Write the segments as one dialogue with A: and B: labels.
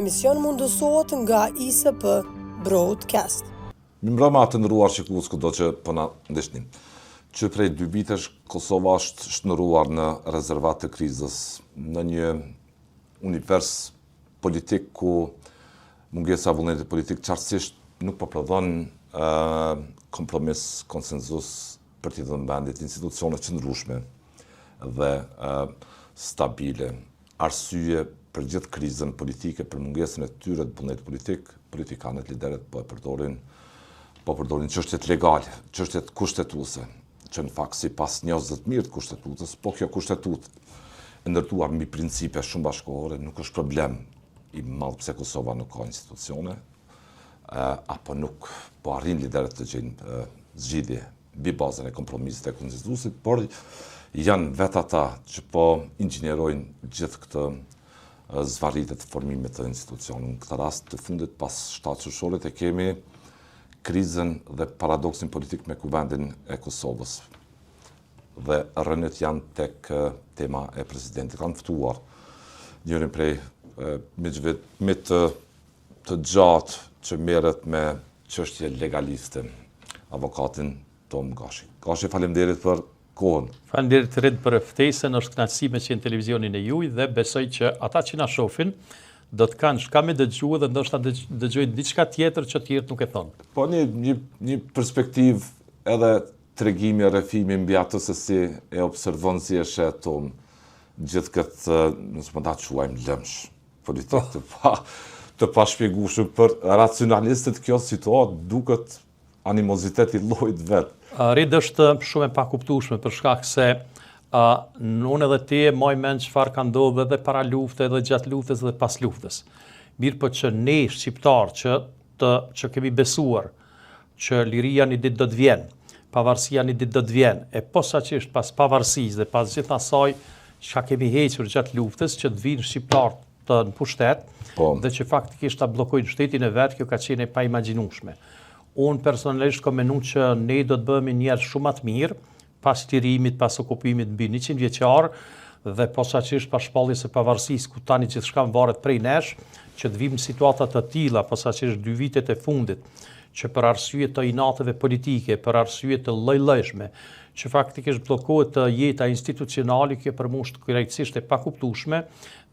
A: emision mundësohet nga ISP Broadcast.
B: Mbrëma të ndëruar shikues kudo që po na ndeshni. Që prej 2 vitesh Kosova është shndruar në rezervat të krizës, në një univers politik ku mungesa vullnetit politik qartësisht nuk po prodhon kompromis, konsenzus për t'i dhënë vendit institucione qëndrueshme dhe stabile, arsye për gjithë krizën politike, për mungesën e tyre të vullnetit politik, politikanët, liderët po përdorin çështjet legale, çështjet kushtetuese, që në fakt sipas njerëzve të mirë të kushtetutës, po kjo kushtetutë e ndërtuar mbi principe shumë bashkëkohore nuk është problem i madh pse Kosova nuk ka institucione, apo nuk po arrin liderët të gjejnë zgjidhje mbi bazën e kompromisit e konsenzusit, por janë vetë ata që po inxhinierojnë gjithë këtë zvarritje të formimit të institucionit. Në këtë rast të fundit pas 7 qershorit e kemi krizën dhe paradoksin politik me kuvendin e Kosovës. Dhe rënët janë tek tema e presidentit. Kanë ftuar njërin prej miqve të gjatë që merret me çështje legaliste, avokatin Tom Gashi. Gashi, faleminderit për kohën.
C: Faleminderit të rid për ftesën, është kënaqësi me qenë televizionin e juaj dhe besoj që ata që na shohin do të kanë çka me dëgjuar dhe ndoshta dëgjojnë diçka tjetër që tjerët nuk e thonë.
B: Po një perspektivë edhe tregimi e rrëfimi mbi atë se si e observon si e shet Tom gjithë këtë, nëse mund ta quajmë lëmsh politik të pa shpjegueshëm për racionalistët. Kjo situatë duket animozitet i llojit vet.
C: Rrid është shumë e pakuptueshme për shkak se unë edhe ti e moj mend çfarë ka ndodhur edhe para luftës, edhe gjatë luftës dhe pas luftës. Mirë po që ne shqiptar që kemi besuar që liria një ditë do të vjen, pavarësia një ditë do të vjen, e posaçërisht pas pavarësisë dhe pas gjithë asaj çka kemi hequr gjatë luftës, që të vinë shqiptar të në pushtet, dhe që faktikisht ta bllokojnë shtetin e vet, kjo ka qenë e paimagjinueshme. Unë personalisht kam menuar që ne do të bëhemi njerëz shumë të mirë pas lirimit, pas okupimit mbi 100 vjeçar dhe posaçërisht pas shpalljes së pavarësisë, ku tani gjithçka varet prej nesh, që të vijmë në situata të tilla posaçërisht 2 vitet e fundit, që për arsye të inateve politike, për arsye të lloj-llojshme, që faktikisht bllokohet jeta institucionale, kjo për mua është krejtësisht e pakuptueshme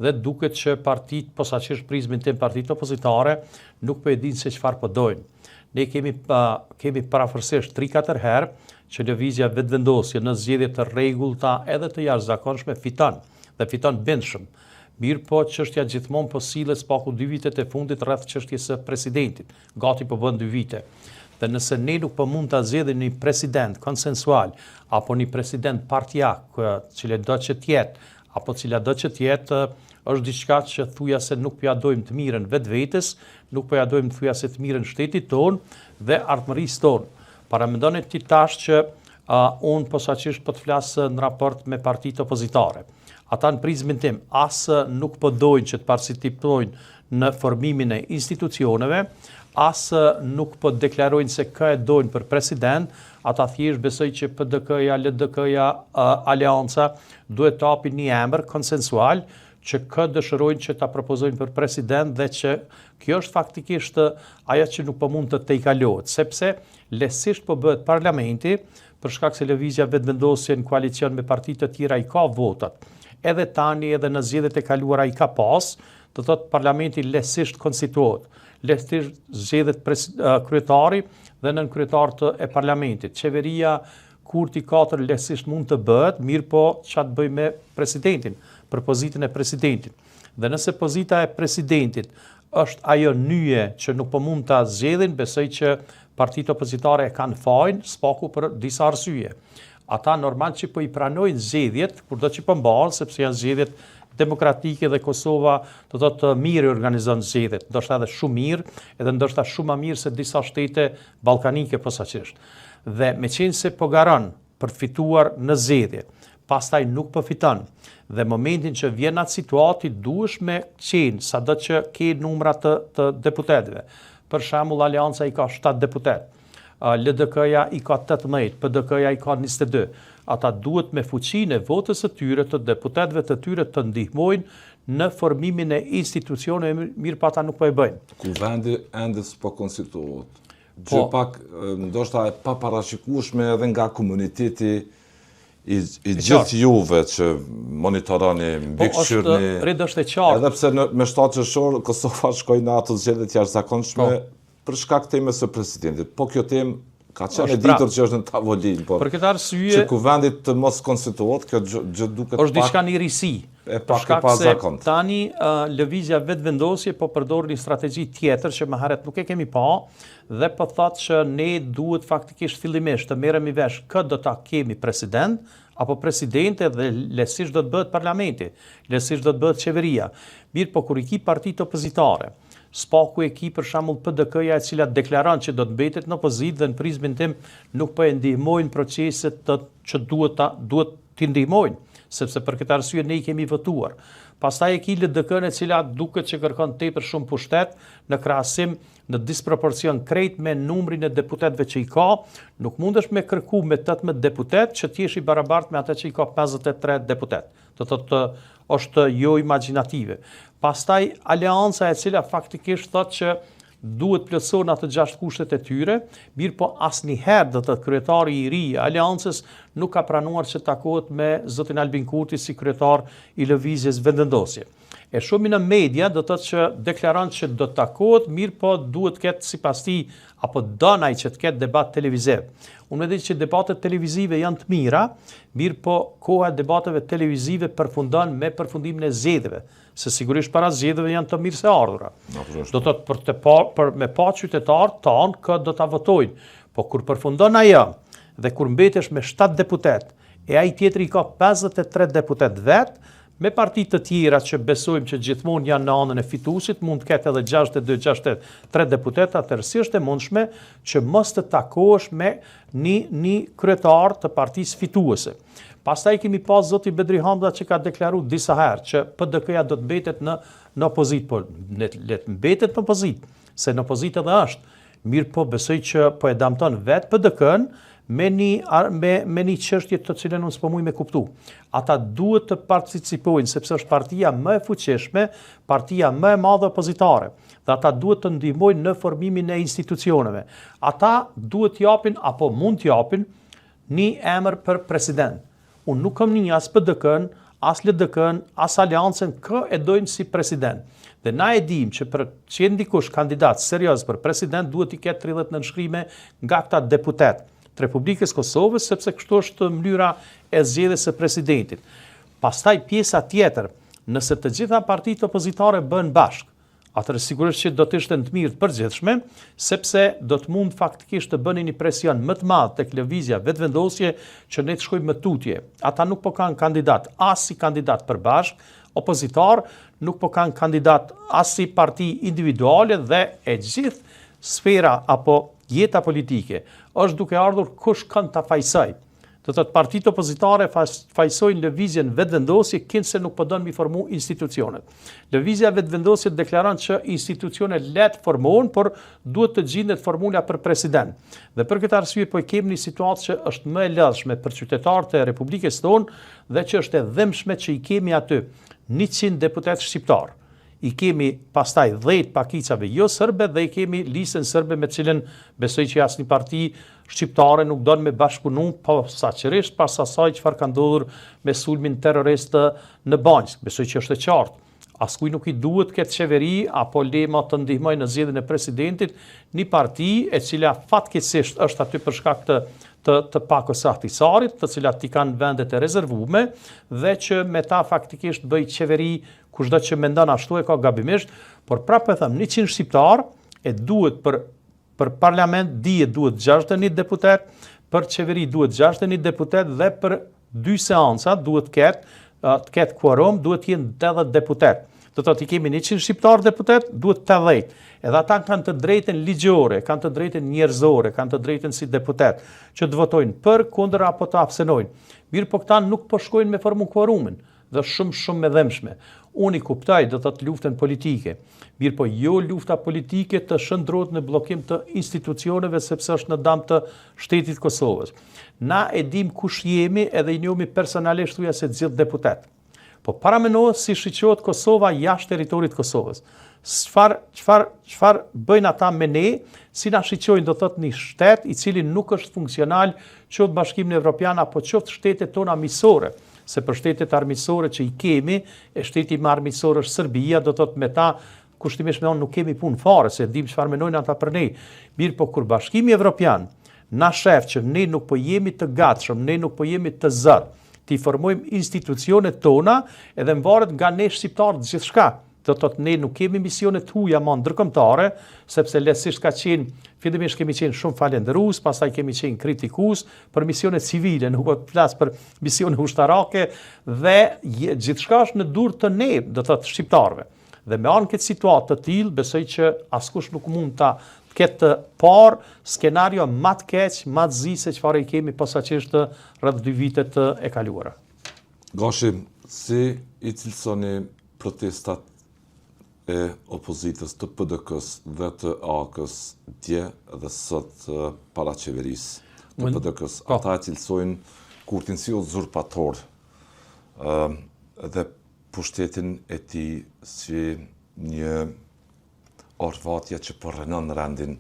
C: dhe duket që partitë, posaçërisht prizmin tim partitë opozitare, nuk po e dinë se çfarë po dojnë. Ne kemi parafërsisht 3-4 herë që lëvizja vetëvendosje në zgjedhje të rregullta edhe të jashtëzakonshme fiton, dhe fiton bindshëm. Mirë po çështja gjithmonë po sillet spaku 2 vitet e fundit rreth çështjes së presidentit. Gati po bën 2 vite. Dhe nëse ne nuk po mund ta zgjedhim një president konsensual apo një president partijak, cila do që të jetë, apo cila do që të jetë, është diçka që thujase nuk po ja dojmë të mirën vetvetes, nuk po ja dojmë thujase të mirën shtetit tonë dhe ardhmërisë tonë. Paramendoni ti tash që unë posaçërisht po të flas në raport me partitë opozitare. Ata në prizmin tim as nuk po dojnë që të participojnë në formimin e institucioneve, as nuk po deklarojnë se kë e dojnë për president. Ata thjesht besoj që PDK-ja, LDK-ja, Aleanca duhet të hapin një emër konsensual që kë dëshirojnë që ta propozojnë për president dhe që kjo është faktikisht ajo që nuk po mund të tejkalohet, sepse lehtësisht po bëhet parlamenti për shkak se lëvizja vetëvendosje në koalicion me partitë të tjera i ka votat. Edhe tani edhe në zgjedhjet e kaluara i ka pas, do thotë parlamenti lehtësisht konstituohet. Lehtësisht zgjedhet kryetari dhe nënkryetari e parlamentit. Qeveria kurti 4 lehtësisht mund të bëhet, mirë po çfarë të bëjmë me presidentin, për pozitën e presidentit. Dhe nëse pozita e presidentit është ajo nyje që nuk po mund ta zgjedhin, besoj që partitë opozitare e kanë fajin spaku për disa arsye. Ata normal që po i pranojnë zgjedhjet, kurdo që po mbahen, sepse janë zgjedhjet demokratike dhe Kosova do thotë mirë organizon zgjedhjet, ndoshta edhe shumë mirë, edhe ndoshta shumë më mirë se disa shtete ballkanike posaçërisht. Dhe meqense po garon për të fituar në zgjedhje, pastaj nuk po fiton. Dhe momentin që vjen atë situatë duhesh me qenë sado që ke numra të deputetëve. Për shembull Aleanca i ka 7 deputet, LDK-ja i ka 18, PDK-ja i ka 22. Ata duhet me fuqinë e votës së tyre të deputetëve të tyre të ndihmojnë në formimin e institucioneve, mirë pa ata nuk po e bëjnë.
B: Kuvendi ende s'po konstituohet. Gjë pak ndoshta e paparashikueshme edhe nga komuniteti i gjithë juve që monitoroni, mbikëqyrni.
C: Është e qartë.
B: Edhe pse me 7 qershor Kosova shkoi në ato zgjedhje të jashtëzakonshme për shkak të temës së presidentit. Po kjo temë ka qenë e ditur që është në tavolinë, po.
C: Për këtë arsye
B: që kuvendit të mos konstituohet, kjo gjë duket
C: është diçka një risi. Për shkak se tani lëvizja vetëvendosje po përdor një strategji tjetër që më herët nuk e kemi pa dhe po thotë që ne duhet faktikisht fillimisht të merremi vesh kë do ta kemi president apo presidente dhe lehtësisht do të bëhet parlamenti, lehtësisht do të bëhet qeveria. Mirë, po kur i ki partitë opozitare, spaku e ki për shembull PDK-ja e cila deklaron që do të mbetet në opozitë dhe në prizmin tim nuk po e ndihmojnë proceset që duhet t'i ndihmojnë, sepse për këtë arsye ne i kemi votuar. Pastaj e ki LDK-n e cila duket që kërkon tepër shumë pushtet në krahasim në disproporcion krejt me numrin e deputetëve që i ka, nuk mundesh me kërku me 18 deputet që t'jesh i barabartë me ata që i ka 53 deputet. Do thotë është jo imagjinative. Pastaj aleanca e cila faktikisht thotë që duhet plotëson atë 6 kushtet e tyre, mirë po asnjëherë do të kryetari i ri i aleancës nuk ka pranuar që takohet me zotin Albin Kurti si kryetar i lëvizjes vendendosje. E shumë në media do të thotë që deklaron që do të takohet, mirë po duhet ketë sipas tij apo donaj që të ketë debat televiziv. Unë mendoj që debatet televizive janë të mira, mirë po koha e debateve televizive përfundon me përfundimin e zgjedhjeve, se sigurisht para zgjedhjeve janë të mirë se ardhura. Do të thotë për me pa qytetarët tanë kë do ta votojnë, po kur përfundon ajo dhe kur mbetesh me 7 deputet e ai tjetri ka 53 deputet vet, me partitë të tjera që besojmë që gjithmonë janë në anën e fituesit, mund të ketë edhe 62-63 deputeta, atëherë është e mundshme që mos të takohesh me një kryetar të partisë fituese. Pastaj kemi pas zoti Bedri Hamza që ka deklaruar disa herë që PDK-ja do të mbetet në opozitë, po le të mbetet në opozitë, se në opozitë edhe është. Mirë po besoj që po e damton vetë PDK-n me një çështje të cilën unë s'po muj me kuptu. Ata duhet të participojnë sepse është partia më e fuqishme, partia më e madhe opozitare. Dhe ata duhet të ndihmojnë në formimin e institucioneve. Ata duhet t'japin apo mund t'japin një emër për president. Unë nuk kam një as PDK-n, as LDK-n, as Aleancën kë e dojnë si president. Dhe na e dim që për që ndikush kandidat serioz për president duhet i ketë 30 nënshkrime nga këta deputet të Republikës Kosovës, sepse kështu është mënyra e zgjedhjes së presidentit. Pastaj pjesa tjetër, nëse të gjitha partitë opozitare bëhen bashkë, atëherë sigurisht që do të ishte në të mirë të përgjithshme, sepse do të mund faktikisht të bëni një presion më të madh tek lëvizja vetëvendosje që ne të shkojmë më tutje. Ata nuk po kanë kandidat as si kandidat përbashk, opozitar, nuk po kanë kandidat as si parti individuale dhe e gjithë sfera apo jeta politike është duke ardhur kush kanë ta fajsoj. Do të thotë partitë opozitare fajsojnë lëvizjen vetëvendosje kinse se nuk po don mi formu institucionet. Lëvizja vetëvendosje deklaron që institucionet let formohen, por duhet të gjendet formula për president. Dhe për këtë arsye po kemi një situatë që është më e lodhshme për qytetarët e Republikës tonë dhe që është e dhëmshme që i kemi aty 100 deputet shqiptar. I kemi pastaj 10 pakicave jo sërbe dhe i kemi listën sërbe me cilën besoj që asnjë parti shqiptare nuk don me bashkëpunu posaçërisht pas asaj çfarë ka ndodhur me sulmin terrorist në Banjë. Besoj që është e qartë. Askuj nuk i duhet këtë qeveri apo lema të ndihmojë në zgjedhjen e presidentit një parti e cila fatkeqësisht është aty për shkak të pakosahtisarit, të cilat i kanë vendet e rezervume dhe që me ta faktikisht bëj qeveri kushdo që mendon ashtu e ka gabimisht, por prapë e them 100 shqiptar e duhet për parlament dihet duhet 61 deputet, për qeveri duhet 61 deputet dhe për 2 seanca duhet të ketë quorum, duhet të jenë 80 deputet. Do të thotë i kemi 100 shqiptar deputet, duhet 80. Edhe ata kanë të drejtën ligjore, kanë të drejtën njerëzore, kanë të drejtën si deputet që të votojnë për, kundër apo të abstenojnë. Mirë po këta nuk po shkojnë me formu quorumin dhe shumë me dhëmshme. Unë i kuptoj do të thotë luftën politike. Mirë po jo lufta politike të shndrohet në bllokim të institucioneve sepse është në dëm të shtetit Kosovës. Na e dim kush jemi edhe i njohemi personalisht thuja se të gjithë deputet. Po paramenohet si shiqohet Kosova jashtë territorit të Kosovës. Çfarë bëjnë ata me ne, si na shiqojnë do thotë një shtet i cili nuk është funksional qoftë Bashkimin Evropian apo qoftë shtetet tona miqësore, se për shtetet armiqësore që i kemi, e shteti më armiqësor është Serbia, do thotë me ta kushtimisht me nuk kemi punë fare, se dim çfarë mendojnë ata për ne. Mirë, po kur Bashkimi Evropian na shef që ne nuk po jemi të gatshëm, ne nuk po jemi të zot, ti formojmë institucionet tona, edhe mvaret nga ne shqiptarët gjithçka. Do thotë ne nuk kemi misione të huaja më ndërkombëtare, sepse lehtësisht ka qenë, fillimisht kemi qenë shumë falendërues, pastaj kemi qenë kritikues për misione civile, nuk po flas për misione ushtarake dhe gjithçka është në dorë të ne, do thotë shqiptarëve. Dhe me anë këtë situatë të tillë, besoj që askush nuk mund ta ketë parë skenario më të keq, më të zi se çfarë i kemi posaçërisht rreth 2 vitet e kaluara.
B: Gashi, si i cilësoni protestat e opozitës të PDK-s dhe të AK-s dje dhe sot para qeverisë të PDK-s? Ata e cilësojnë Kurtin si uzurpator dhe pushtetin e tij si një orvatje që përrënon rendin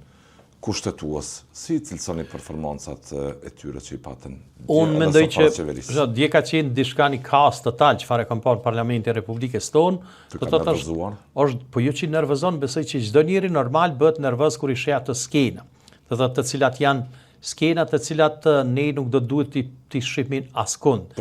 B: kushtetues. Si cilësoni performancat e tyre që i patën?
C: Unë mendoj që dje ka qenë diçka një kaos total çfarë kam parë në Parlamentin e Republikës tonë. Po jo që nervozon, besoj që çdo njeri normal bëhet nervoz kur i sheh atë skenë. Do thotë të cilat janë skena të cilat ne nuk do duhet t'i shihmin askund.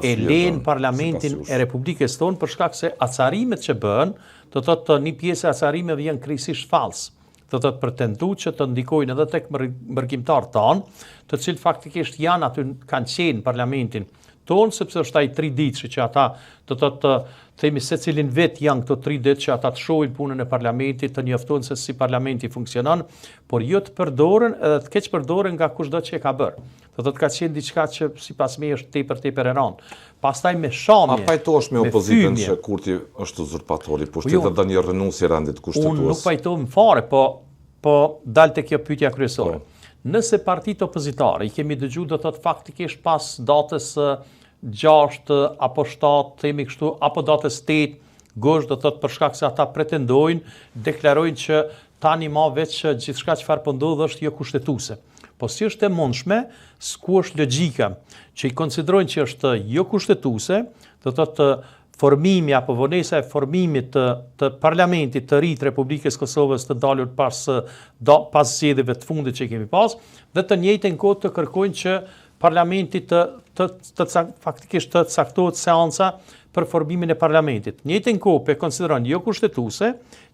C: E lejnë Parlamentin e Republikës tonë për shkak se acarimet që bëhen, do thotë një pjesë e acarimeve janë krejtësisht fals. Do thotë pretenduar që të ndikojnë edhe tek mërkimtarët tanë, të cilët faktikisht janë aty kanë qenë në Parlamentin tonë, sepse është ai 3 ditë që ata do thotë themi se cilin vet janë këto 3 ditë që ata të shohin punën e parlamentit, të njoftojnë se si parlamenti funksionon, por jo të përdoren edhe të keq përdoren nga kushdo që e ka bërë. Do thotë ka qenë diçka që sipas me është tepër e rëndë. Pastaj me shamje.
B: A pajtohesh me opozitën që Kurti është uzurpatori, pushtetet dhe një renuncie rendit kushtetues?
C: Unë nuk pajtohem fare, po dal te kjo pyetja kryesore. Nëse partitë opozitare i kemi dëgjuar do thotë faktikisht pas datës 6 apo 7, themi kështu, apo datës 8, gosht do thotë për shkak se ata pretendojnë, deklarojnë që tani më veç gjithçka çfarë po ndodh është jo kushtetuese. Po si është e mundshme, s'ku është logjika që i konsiderojnë që është jo kushtetuese, do thotë formimi apo vonesa e formimit të parlamentit të ri të Republikës Kosovës të dalur pas zgjedhjeve të fundit që kemi pas, dhe të njëjtën kohë të kërkojnë që parlamenti faktikisht të caktohet seanca për formimin e parlamentit. Njëjtën kohë po konsideron jo kushtetuese,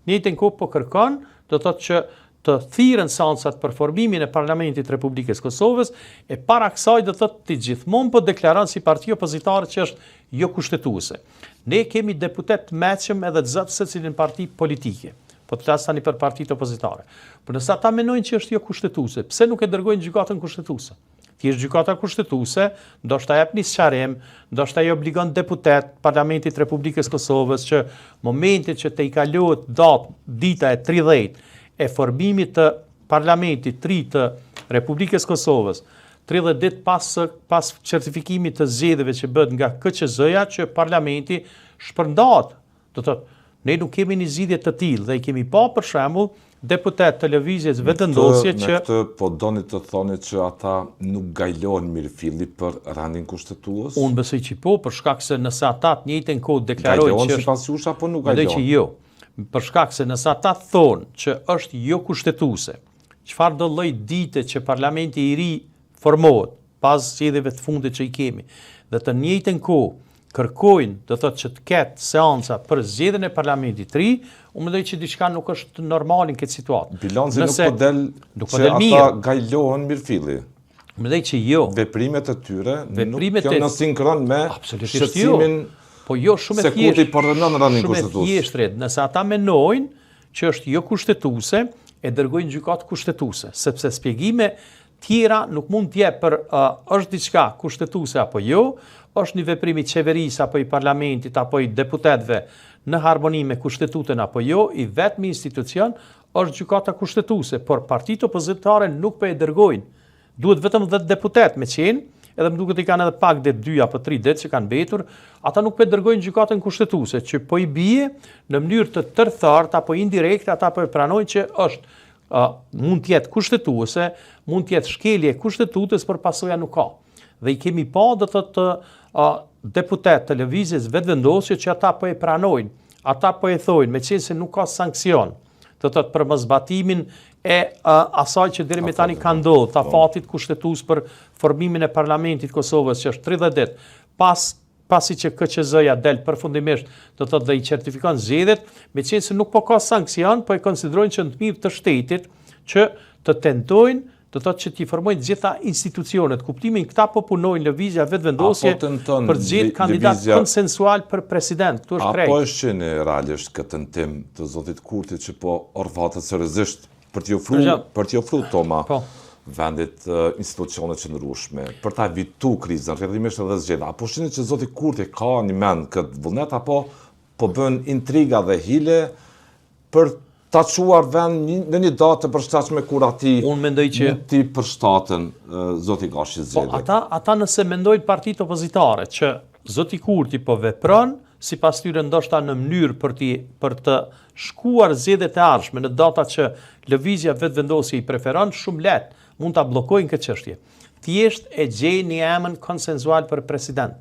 C: njëjtën kohë po kërkon, do thotë që të thirren seancat për formimin e parlamentit të Republikës Kosovës, e para kësaj do thotë ti gjithmonë po deklaron si parti opozitare që është jo kushtetuese. Ne kemi deputet të mëshëm edhe të zot secilin parti politike. Po të flas tani për partitë opozitare. Por nëse ata mendojnë që është jo kushtetuese, pse nuk e dërgojnë gjykatën kushtetuese? Thjesht gjykata kushtetuese ndoshta jep një sqarim, ndoshta i obligon deputet Parlamentit të Republikës Kosovës që momentin që të i kalohet dita e 30 e formimit të Parlamentit të ri të Republikës Kosovës, 30 ditë pas certifikimit të zgjedhjeve që bëhet nga KQZ-ja, që Parlamenti shpërndahet. Do thotë, ne nuk kemi një zgjidhje të tillë dhe i kemi pa për shembull deputet të lëvizjes vetëndosje që...
B: Me këtë po doni të thoni që ata nuk gajlohen mirëfilli për rendin kushtetues?
C: Unë besoj që po, për shkak se nëse ata të njëjtën kohë deklarojnë që...
B: Gajlohen sipas jush apo nuk gajlohen?
C: Mendoj që jo. Për shkak se nëse ata thonë që është jo kushtetuese, çfarë do lloj dite që parlamenti i ri formohet pas zgjedhjeve të fundit që i kemi, dhe të njëjtën kohë kërkojnë, do thotë që të ketë seanca për zgjedhjen e parlamentit të ri, unë mendoj që diçka nuk është normale në këtë situatë.
B: Bilanci nuk po del ata gajlohen mirëfilli.
C: Mendoj që jo.
B: Veprimet e tyre nuk janë në sinkron me shqetësimin.
C: Po jo, shumë e thjeshtë.
B: Se Kurti po rënon rendin kushtetues.
C: Shumë e thjeshtë, nëse ata mendojnë që është jo kushtetuese, e dërgojnë gjykatë kushtetuese, sepse shpjegime tjera nuk mund t'jep për është diçka kushtetuese apo jo, është një veprim i qeverisë apo i parlamentit apo i deputetëve në harmoni me kushtetutën apo jo, i vetmi institucion është gjykata kushtetuese, por partitë opozitare nuk po e dërgojnë. Duhet vetëm 10 deputet me qenë, edhe më duket i kanë edhe pak det 2 apo 3 det që kanë mbetur, ata nuk po e dërgojnë gjykatën kushtetuese, që po i bie në mënyrë të tërthartë apo indirekte, ata po e pranojnë që është mund të jetë kushtetuese, mund të jetë shkelje kushtetutës, por pasoja nuk ka. Dhe i kemi pa do të deputet të lëvizjes vetëvendosje që ata po e pranojnë, ata po e thojnë, me qenë se nuk ka sankcion, të për mosbatimin e asaj që deri me tani ka ndodhur, të afatit kushtetues për formimin e Parlamentit Kosovës, që është 30 ditë pasi që KQZ-ja del përfundimisht, dhe i certifikon zgjedhjet, me qenë se nuk po ka sankcion, po e konsiderojnë që në të mirë të shtetit që të tentojnë, që t'i formojnë gjitha institucionet. Kuptimin këta po punojnë lëvizja vetëvendosje për gjithë kandidat konsensual për president. Këtu është krejt.
B: Apo është që në realisht këtë tentim të zotit Kurtit që po orvatet seriozisht për t'i ofru toma vendit institucionet që ndryshme, për ta evitu krizën, rrjedhimisht edhe zgjedhja. Apo shini që zoti Kurti ka një mend këtë vullnet, apo po bën intriga dhe hile për ta quar vend në një datë të përshtatshme kur ati mund t'i përshtaten zoti Gashi zgjedhjet.
C: Ata nëse mendojnë partitë opozitare që zoti Kurti po vepron sipas tyre ndoshta në mënyrë për të shkuar zgjedhjet e ardhshme në data që lëvizja vetëvendosje i preferon, shumë lehtë mund ta bllokojnë këtë çështje. Thjesht e gjejnë një emër konsensual për president.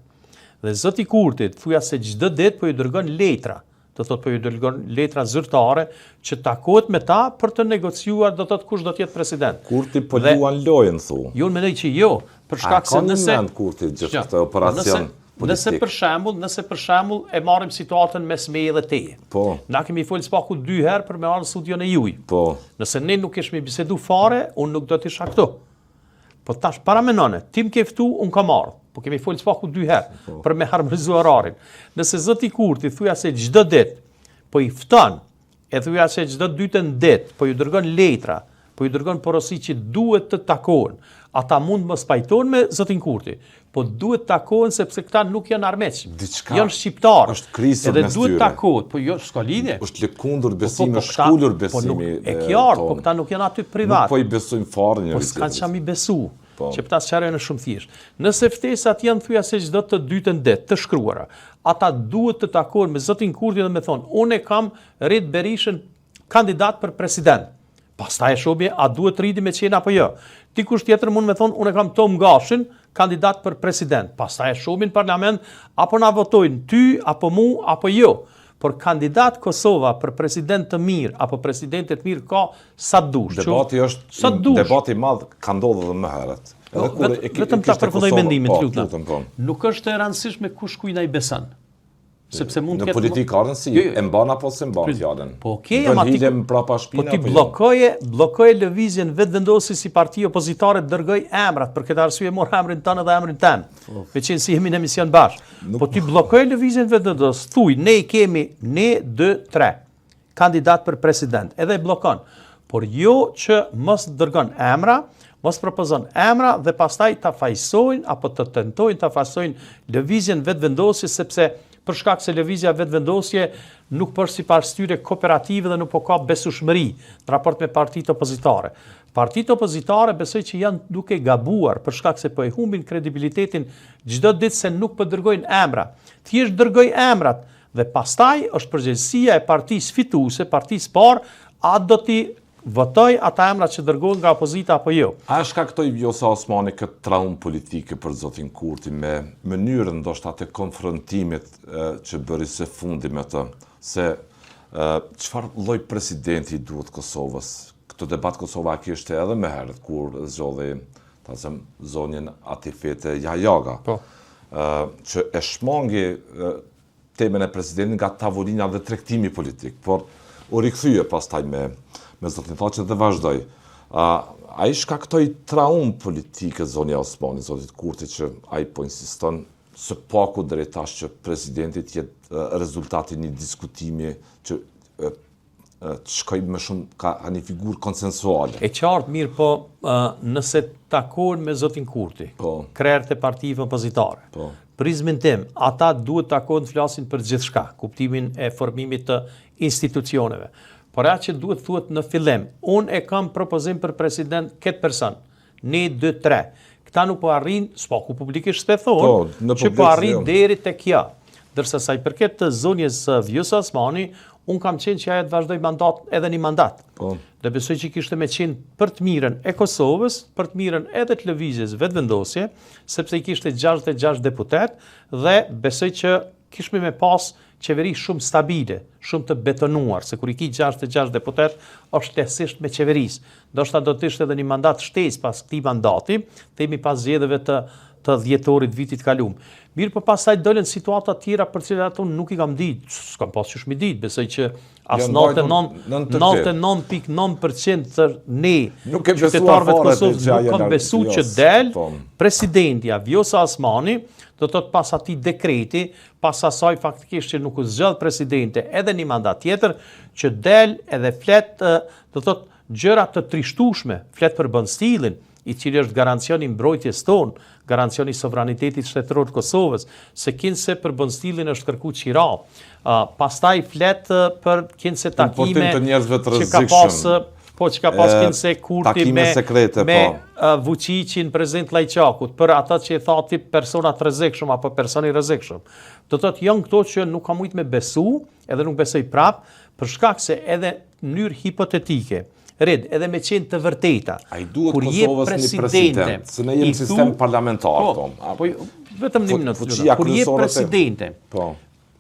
C: Dhe zoti Kurti thuja se çdo ditë po i dërgon letra, po ju dërgon letra zyrtare që takohet me ta për të negociuar kush do të jetë president.
B: Kurti po luan lojën thu.
C: Jo mendoj që jo, për shkak se nëse
B: Kurti gjithë këtë operacion politik.
C: Nëse për shembull e marrim situatën mes meje dhe teje.
B: Po.
C: Na kemi folë spaku 2 herë për me marrë studion e juaj.
B: Po.
C: Nëse ne nuk kishim bisedu fare, unë nuk do të isha këtu. Po tash para menone, ti më ke ftu, unë kam marrë. Po kemi folë spaku 2 herë për me harmonizuar orarin. Nëse zoti Kurti thuja se çdo ditë po i fton, e thuja se çdo dytën ditë po ju dërgon letra, po ju dërgon porosi që duhet të takohen. Ata mund mos pajtohen me zotin Kurti, po duhet takohen sepse këta nuk janë armiq. Janë shqiptarë.
B: Është krizë
C: edhe duhet takohet, po jo s'ka lidhje.
B: Është lëkundur besimi, shkullur besimi.
C: E qartë, po këta nuk janë aty privat.
B: Nuk po i besojmë fare njëri tjetrit.
C: Po s'kan çam i besu. Që këta sqarojnë shumë thjesht. Nëse ftesat janë thuja se çdo të dytën ditë të shkruara, ata duhet të takohen me zotin Kurti dhe me thonë, unë kam Rit Berishën kandidat për president. Pastaj e shohim a duhet rriti me qenë apo jo. Dikush tjetër mund me thonë, unë kam Tom Gashin kandidat për president. Pastaj e shohim në parlament apo na votojnë ty apo mu apo jo. Por kandidat Kosova për president të mirë apo presidentet mirë ka sa dush.
B: Debati i madh ka ndodhur edhe më herët.
C: Vetëm ta përfundoj mendimin, lutem. Nuk është e rëndësishme kush kujt ai beson. Sepse mund të
B: në politikë ka rëndësi, e mban apo se mban fjalën.
C: Po okay, po ti bllokoje lëvizjen vetëvendosje si parti opozitare, dërgoj emrat, për këtë arsye mor emrin tënd dhe emrin tim. Veçën si jemi në emision bash. Po ti bllokoje lëvizjen vetëvendosje, thuj ne kemi 1 2 3 kandidat për president, edhe e bllokon. Por jo që mos dërgon emra, mos propozon emra dhe pastaj ta fajsojnë apo të tentojnë ta fajsojnë lëvizjen vetëvendosje, sepse për shkak se lëvizja vetëvendosje nuk për sipas tyre kooperative dhe nuk po ka besueshmëri në raport me partitë opozitare. Partitë opozitare besoj që janë duke gabuar për shkak se po e humbin kredibilitetin çdo ditë se nuk po dërgojnë emra. Thjesht dërgoj emrat dhe pastaj është përgjegjësia e partisë fituese, partisë parë, a do t'i votoj ata emrat që dërgohen nga opozita apo jo.
B: A shkaktoi Vjosa Osmani këtë traumë politike për zotin Kurti me mënyrën ndoshta të konfrontimit që bëri së fundi me të, se çfarë lloj presidenti duhet Kosovës? Këtë debat Kosova kishte edhe më herët kur zgjodhi zonjën Atifete Jajaga. Që e shmangi temën e presidentit nga tavolina dhe tregtimi politik, por u rikthye pastaj me zotin Thaçi dhe vazhdoj. Ai shkaktoi traumë politike zonja Osmani, zotit Kurti, që ai po insiston së paku deri tash që presidenti të jetë rezultati një diskutimi që të shkojë më shumë ka një figurë konsensuale.
C: E qartë mirë, po nëse takohen me zotin Kurti, krerët e partive opozitare. Prizmin tim, ata duhet takohen flasin për gjithçka, kuptimin e formimit të institucioneve. Por atë që duhet thuhet në fillim, unë e kam propozim për president këtë person, 1 2 3. këta nuk po arrin, spaku publikisht s'pe thonë,
B: Po, në
C: që
B: publik,
C: po arrin
B: jo.
C: deri tek kjo. Dërsa sa i përket të zonjes Vjosa Osmani, unë kam qenë që ajo të vazhdoj mandat edhe një mandat.
B: Po.
C: Dhe besoj që kishte me qenë për të mirën e Kosovës, për të mirën edhe të lëvizjes vetëvendosje, sepse i kishte 66 deputet dhe besoj që kishme me pas qeveri shumë stabile, shumë të betonuar, se kur i ki 66 deputet, është lehtësisht me qeveris. Ndoshta do të ishte edhe një mandat shtesë pas këtij mandati, themi pas zgjedhjeve të dhjetorit vitit kalum. Mirë po pastaj dolën situata tjera për cilat unë nuk i kam ditë, s'kam pas qysh mi ditë, besoj që as 99.9% të ne
B: Nuk e besuar
C: qytetarëve të
B: fare
C: Kosovës
B: që
C: nuk kanë besu që del presidentja Vjosa Osmani, do të thotë pas atij dekreti, pas asaj faktikisht që nuk u zgjodh presidente edhe një mandat tjetër, që del edhe flet, do të thotë gjëra të trishtueshme, flet për bënstilin, i cili është garancioni mbrojtjes tonë, garancioni sovranitetit shtetëror të Kosovës, se kinse për bënstilin është kërku qira. Pastaj flet për kinse takime
B: të njerëzve të
C: që ka pas, që ka pas kinse Kurti
B: takime sekrete,
C: me Vučićin, prezident Lajçakut, për ata që i thati persona të rrezikshëm apo personi rrezikshëm. Do thotë janë këto që nuk kam mujtë me besu, edhe nuk besoj prap, për shkak se edhe në mënyrë hipotetike, edhe me qenë të vërteta.
B: A i duhet Kosovës një president, se ne jemi sistem parlamentar.
C: Po, vetëm një minutë. Kur je presidente,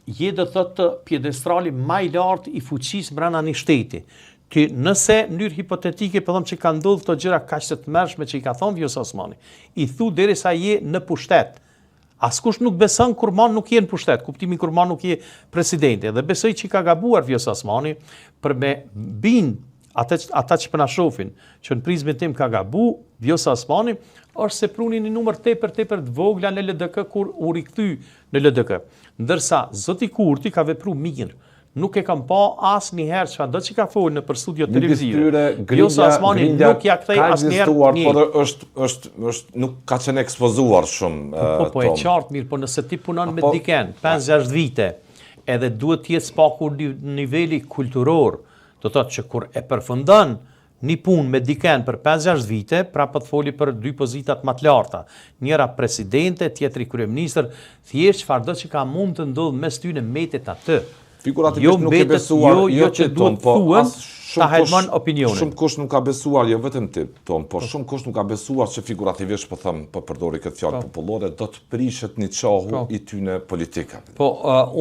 C: je do thotë pjedestrali më i lartë i fuqisë brenda një shteti. Ti nëse në mënyrë hipotetike po them që ka ndodhur këto gjëra kaq të tmerrshme që i ka thonë Vjosa Osmani, i thu derisa je në pushtet. Askush nuk beson kur man nuk je në pushtet, kuptimi kur man nuk je presidente. Dhe besoj që ka gabuar Vjosa Osmani për me bind ata që përna shofin, që në prizmin tim ka gabu, Vjosa Osmani, është se prunin një numër tepër të vogla në LDK kur u rikthy në LDK. Ndërsa zoti Kurti ka vepru mirë. Nuk e kam pa as njëherë që do që ka folë në për studio televizive. Vjosa Osmani nuk ja kthej as njëherë një.
B: Por nuk ka qenë ekspozuar shumë.
C: Po e qartë mirë, po nëse ti punon me diken, 5-6 vite, edhe duhet t'jetë spaku niveli kulturor, do thotë që kur e përfundon një punë me diken për 5-6 vite, pra po të foli për 2 pozitat më të larta. Njëra presidente, tjetri kryeministër, thjesht çfarëdo që ka mund të ndodhë mes tyre metet atë.
B: Figurativisht nuk e besuar,
C: jo që duhet thuhen, ta helmon opinionin.
B: Shumë kush nuk ka besuar, jo vetëm ti, por shumë kush nuk ka besuar që figurativisht po them, po përdori këtë fjalë popullore, do të prishet një çohu i tyne politika.
C: Po,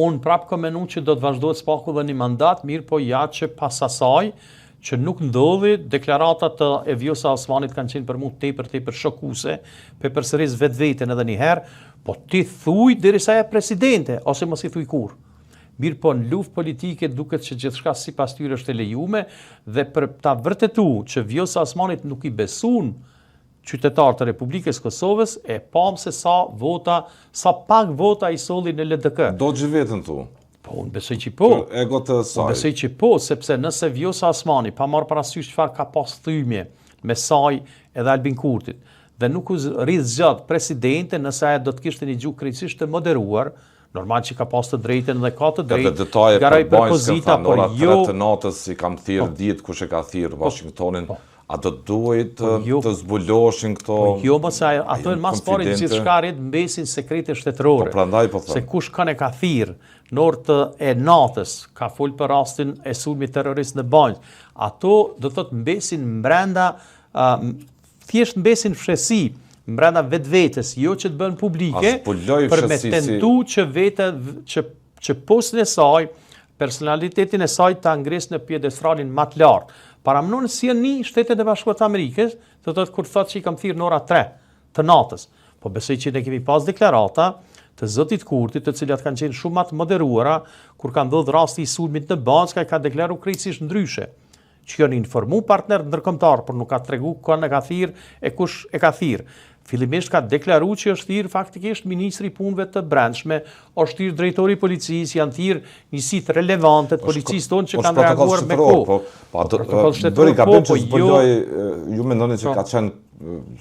C: unë prapë kam menuar që do të vazhdohet spaku dhe një mandat, mirë po ja që pas asaj që nuk ndodhi, deklaratat e Vjosa Osmanit kanë qenë për mua tepër shokuese, pe përsëris vetveten edhe një herë, po ti thuj derisa e presidente, ose mos i thuj kurrë. Mirë po në luftë politike duket që gjithçka sipas tyre është e lejume dhe për ta vërtetuar që Vjosa Osmanit nuk i besun qytetarët e Republikës Kosovës, e pam se sa pak vota i solli në LDK.
B: Do gjë vetën tu.
C: Po, unë besoj që po.
B: Ego të saj.
C: Unë besoj që po, sepse nëse Vjosa Osmani pa marrë parasysh çfarë ka pas thymje me saj edhe Albin Kurtit, dhe nuk u rrit zgjat presidente, nëse ajo do të kishte një gjuhë krejtësisht të moderuar, normal që ka pas të drejtën dhe ka të drejtë.
B: Garoj për pozita, por jo të natës i kam thirrë ditë kush e ka thirrë Washingtonin. A do duhet të zbuloshin këto?
C: Po jo, mos ato në mas pari gjithçka rrit mbesin sekrete shtetërore.
B: Po prandaj po them.
C: Se kush kanë ka thirrë në orë e natës, ka fol për rastin e sulmit terrorist në Banjë. Ato do thotë mbesin brenda, thjesht mbesin fshesi. Brenda vetvetes, jo që të bën publike, për me tentu që postën e saj, personalitetin e saj ta ngres në pjedestralin më të lartë. Paramendon si një Shtetet e Bashkuara të Amerikës, do të thotë kur thotë që i kam thirrë në ora 3 të natës. Po besoj që ne kemi pas deklarata të zotit Kurtit, të cilat kanë qenë shumë më të moderuara, kur ka ndodhur rasti i sulmit në Bancë, ka deklaruar krejtësisht ndryshe. Që janë informu partner ndërkombëtar, por nuk ka tregu kanë ka thirrë e kush e ka thirrë. Fillimisht ka deklaruar që është thirrë faktikisht ministri i punëve të brendshme, është thirrë drejtori i policisë, janë thirrë njësitë relevante të policisë tonë që kanë reaguar me kohë.
B: Bëri gabim që zbuloi, ju mendoni që ka qenë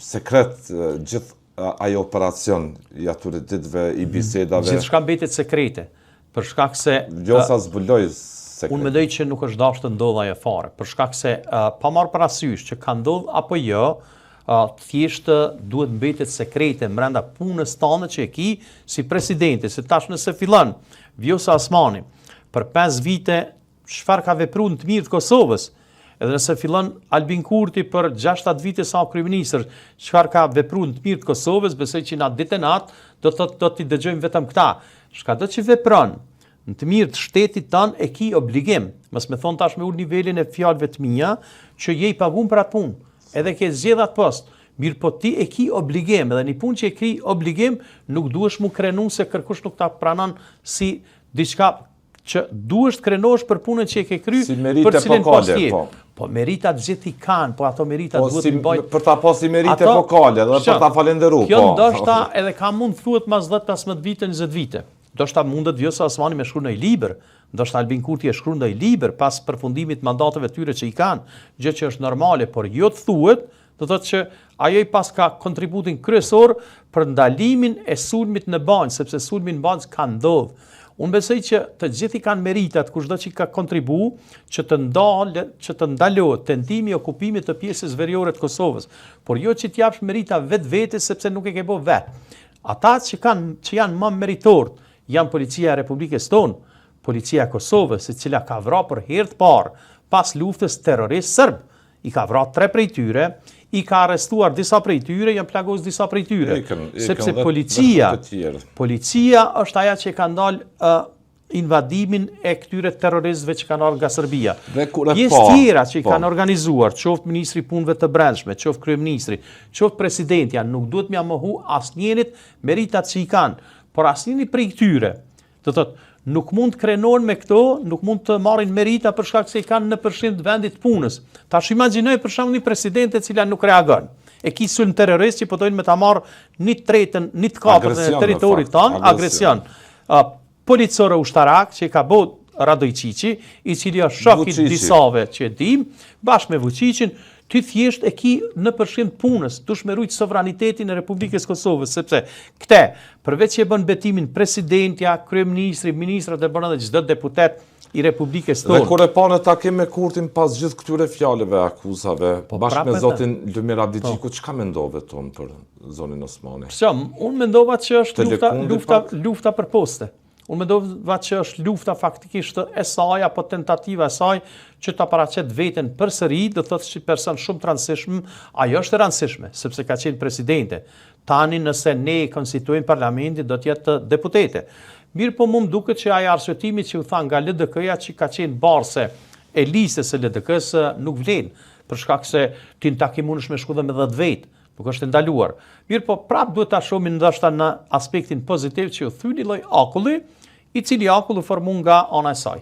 B: sekret gjithë ai operacion i atyre ditëve i bisedave?
C: Gjithçka mbetet sekrete, për shkak se
B: Vjosa zbuloi sekret.
C: Unë mendoj që nuk është dashur të ndodhë ajo fare, për shkak se pa marrë parasysh që ka ndodhur apo jo, thjesht duhet mbetet sekrete brenda punës tënde që e ki si presidenti, se tash nëse fillon Vjosa Osmani për 5 vite çfarë ka vepruar në të mirë të Kosovës, edhe nëse fillon Albin Kurti për 6-7 vite sa kryeministër, çfarë ka vepruar në të mirë të Kosovës, besoj që na ditë natë do t'i dëgjojmë vetëm këta. Çka që vepron në të mirë të shtetit tanë e ki obligim. Mos më thon tash me ul nivelin e fjalëve të mia që je i paguar për atë punë, edhe ke zgjedhat post. Mirë po ti e ki obligim, edhe një punë që e ki obligim nuk duhesh mu krenu se kërkush nuk ta pranon si diçka që duhesh të krenosh për punën që e ke kry,
B: si merite pokale,
C: po meritat gjithë i kanë, po ato meritat duhet të bëjnë.
B: Për ta pas si merite pokale, dhe për ta falenderu.
C: Kjo ndoshta edhe ka mund thuhet mas 10-15 vite, 20 vite. Ndoshta mundet Vjosa Osmani me shkruar ndaj libër, ndoshta Albin Kurti e shkruan ndaj libër pas përfundimit mandateve tyre që i kanë, gjë që është normale, por jo të thuhet, do thotë që ajo i pas ka kontributin kryesor për ndalimin e sulmit në banjë, sepse sulmi në banjë ka ndodhur. Unë besoj që të gjithi kanë meritat, kushdo që ka kontribu, që të ndalohet tentimi i okupimit të pjesës veriore të Kosovës, por jo që t'japsh merita vetë sepse nuk e ke bo vetë. Ata që janë më meritorët, janë policia e Republikës tonë, policia e Kosovës, e cila ka vrarë për herë të parë pas luftës terrorist serb, i ka vrarë 3 prej tyre, i ka arrestuar disa prej tyre, janë plagos disa prej tyre. Sepse policia është aja që ka ndalë invadimin e këtyre terroristëve që kanë ardhur nga Serbia. Pjesë tjera që i kanë organizuar, qoftë ministri i punëve të brendshme, qoftë kryeministri, qoftë presidentja, nuk duhet m'ia mohu asnjërit meritat që i kanë, por asnjëri prej këtyre. Do thotë, nuk mund të krenohen me këto, nuk mund të marrin merita për shkak se i kanë në përshim të vendit të punës. Tash imagjinoj për shembull një presidente e cila nuk reagon. E ki sulm terrorist që po dojnë me ta marrë 1/3, 1/4 e territorit tonë, agresion. Policore ushtarak që i ka bërë Radojqiqi, i cili është shok i disave që e dim, bashkë me Vučićin, ti thjesht e ki në përshim të punës, dush me rujtë sovranitetin e Republikës Kosovës, sepse këte, përveç që e bën betimin presidentja, kryeministri, ministrat e bën edhe çdo deputet i Republikës tonë.
B: Dhe kur e pa në takim me Kurtin pas gjithë këtyre fjalëve, akuzave, bashkë me zotin Lumir Abdixhiku, çka mendove tonë për zonin Osmani?
C: Unë mendova që është lufta për poste. Unë mendova që është lufta faktikisht e saj, apo tentativa e saj, që ta paraqet veten përsëri, do thotë që person shumë të rëndësishëm, ajo është e rëndësishme, sepse ka qenë presidente. Tani nëse ne konstituojmë parlamentin, do të jetë deputete. Mirë po mu më duket që ai arsyetimi që u tha nga LDK-ja që ka qenë barse e listës së LDK-s nuk vlen, për shkak se ti në takim mundesh me shku dhe me 10 vetë. Nuk është ndaluar. Mirë po prap duhet ta shohim ndoshta në aspektin pozitiv që u thyni lloj akulli, i cili akull u formu nga ana e saj.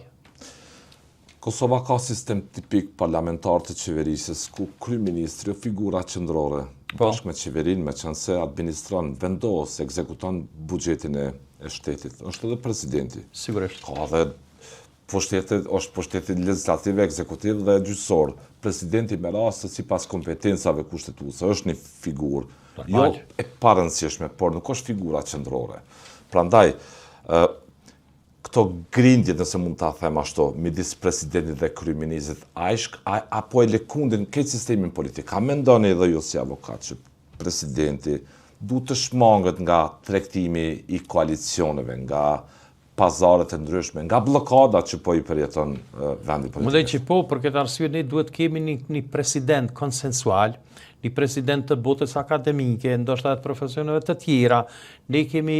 B: Kosova ka sistem tipik parlamentar të qeverisjes, ku kryeministri o figura qendrore, bashkë me qeverinë, me qenë se administron, vendos, ekzekuton buxhetin e shtetit. Është edhe presidenti.
C: Sigurisht.
B: Ka dhe është pushteti legislativ, ekzekutiv dhe gjyqësor. Presidenti me rast se sipas kompetencave kushtetuese është një figurë jo e parëndësishme, por nuk është figura qendrore. Prandaj këto grindje, nëse mund ta them ashtu, midis presidentit dhe kryeministit, apo e lëkundin këtë sistemin politik. A mendoni edhe ju si avokat që presidenti duhet të shmanget nga tregtimi i koalicioneve, nga pazaret e ndryshme, nga blokada që po i përjeton vendi politik?
C: Mundej që po, për këtë arsye ne duhet kemi një president konsensual, një president të botës akademike, ndoshta të profesioneve të tjera, ne kemi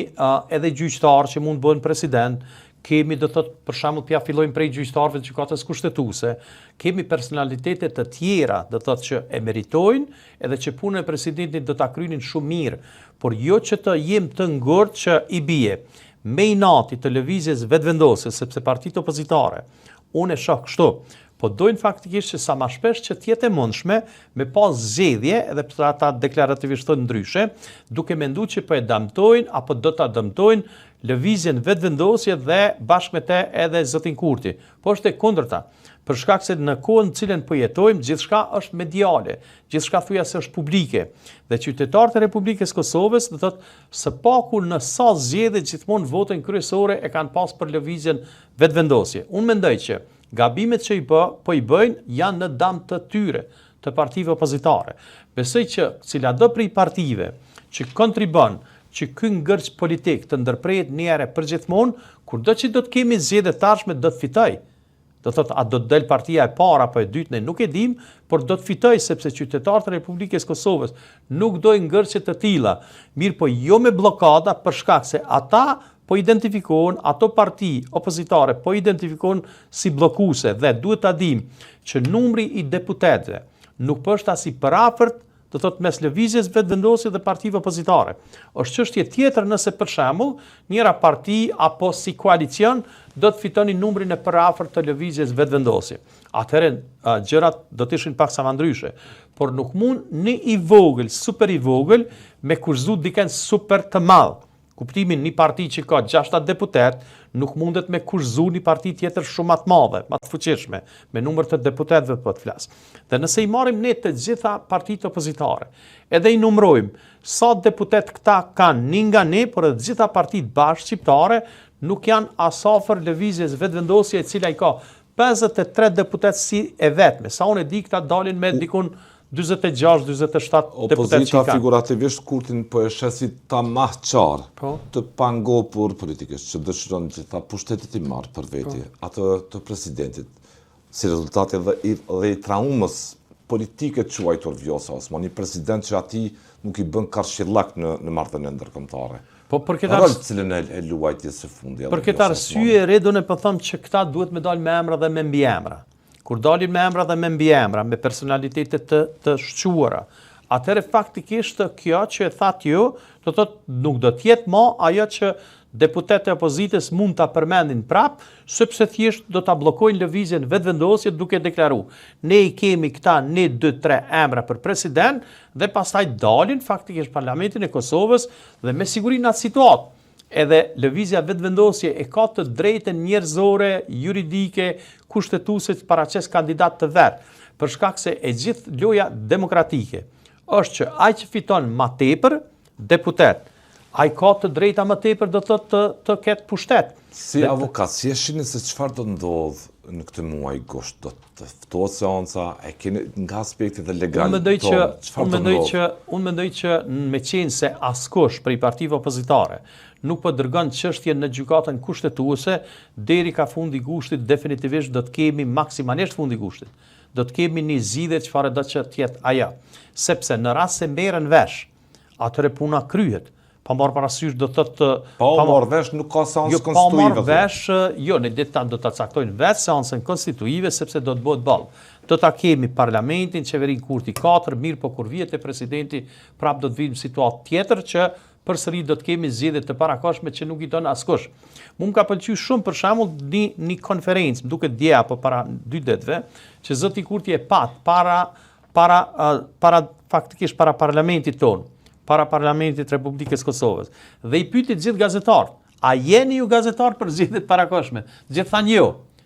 C: edhe gjyqtar që mund bëhen president, kemi do thotë për shembull pja fillojmë prej gjyqtarëve të gjykatës kushtetuese, kemi personalitete të tjera, do thotë që e meritojnë edhe që punën e presidentit do ta kryejnë shumë mirë, por jo që të jem të ngurtë që i bie me inati televizjes vetëvendose, sepse partitë opozitare, unë e shoh kështu, po dojnë faktikisht që sa më shpesh që të jetë e mundshme me pas zgjedhje, edhe pse ata deklarativisht thonë ndryshe, duke menduar që po e dëmtojnë apo do ta dëmtojnë lëvizjen vetëvendosje dhe bashkë me te edhe zotin Kurti. Po është e kundërta. Për shkak se në kohën në cilën po jetojmë, gjithçka është mediale, gjithçka thujase është publike. Dhe qytetarët e Republikës Kosovës, do thotë, së paku në sa zgjedhje gjithmonë votën kryesore e kanë pas për lëvizjen vetëvendosje. Unë mendoj që gabimet që po i bëjnë janë në dam të tyre, të partive opozitare. Besoj që cila do prej partive që kontribon që ky ngërç politik të ndërprehet një herë përgjithmonë, kurdo që do të kemi zgjedhje tashme do të fitoj. Do thotë, a do të del partia e parë apo e dytë, ne nuk e dim, por do të fitoj sepse qytetarët e Republikës Kosovës nuk dojnë ngërçe të tilla. Mirë po jo me blokada për shkak se ata po identifikohen, ato parti opozitare po identifikohen si bllokuese dhe duhet ta dim që numri i deputetëve nuk po është as i parafort, do thotë mes lëvizjes vetëvendosje dhe partive opozitare. Është çështje tjetër nëse për shembull njëra parti apo si koalicion do të fitoni numrin e parafort të lëvizjes vetëvendosje. Atëherë gjërat do të ishin paksa më ndryshe, por nuk mund një i vogël, super i vogël me kurzu dikën super të madh. Kuptimin një parti që ka 6 deputet nuk mundet me kurzu një parti tjetër shumë më të madhe, më të fuqishme, me numër të deputetëve po të flas. Dhe nëse i marrim ne të gjitha partitë opozitare, edhe i numrojmë sa deputet këta kanë një nga ne, por edhe të gjitha partitë bashkë shqiptare nuk janë as afër lëvizjes vetëvendosje e cila i ka 53 deputet si e vetme. Sa unë e di këta dalin me dikun 26-27 deputet që i
B: Opozita
C: kanë.
B: figurativisht Kurtin po e shesit ta ma qarë,
C: Po.
B: të pangopur politikisht, që dëshiron gjitha pushtetit i marë për veti, atë të presidentit, si rezultate dhe i traumës politike quajtur Vjosa Osmani, një president që ati nuk i bën karshillak në marrëdhënie ndërkombëtare.
C: Po për këtë
B: Rol cilën e luajtjes së fundit.
C: Për këtë arsye redon e po them që këta duhet me dalë me emra dhe me mbiemra. Kur dalin me emra dhe me mbiemra, me personalitete të shquara, atëherë faktikisht kjo që e thatë ju, do thotë nuk do të jetë më ajo që deputetët e opozitës mund ta përmendin prap, sepse thjesht do ta bllokojnë lëvizjen vetëvendosje duke deklaruar. Ne i kemi këta 1, 2, 3 emra për president dhe pastaj dalin faktikisht Parlamentin e Kosovës dhe me siguri në atë situatë edhe lëvizja vetëvendosje e ka të drejtën njerëzore, juridike, kushtetuese të paraqes kandidat të vet, për shkak se e gjithë loja demokratike është që ai që fiton më tepër deputet, ai ka të drejta më tepër do të ketë pushtet.
B: Si avokat, si e shihni se çfarë do ndodh në këtë muaj gusht, do të ftohet seanca, e keni nga aspekti dhe legal.
C: Unë mendoj që me qenë se askush prej partive opozitare nuk po dërgon çështjen në gjykatën kushtetuese, deri ka fundi gushtit definitivisht do të kemi maksimalisht fundi gushtit. Do të kemi një zgjidhje çfarë do të jetë ajo. Sepse në rast se merren vesh, atëre puna kryhet. Pa marrë parasysh do thotë
B: Pa marrë vesh nuk ka seancë konstituive.
C: Pa marrë vesh, jo, në ditë do ta caktojnë vetë seancën konstituive sepse do të bëhet ballë. Do ta kemi parlamentin, qeverin Kurti 4, mirë po kur vihet e presidenti, prap do të vijmë situatë tjetër që përsëri do të kemi zgjedhje të parakohshme që nuk i don askush. Mu ka pëlqyer shumë për shembull një konferencë, më duket dje apo para 2 ditëve, që zoti Kurti e pat para faktikisht para parlamentit tonë, para Parlamentit Republikës Kosovës. Dhe i pyeti gjithë gazetarët, a jeni ju gazetarë për zgjedhjet parakohshme? Gjithë thanë jo,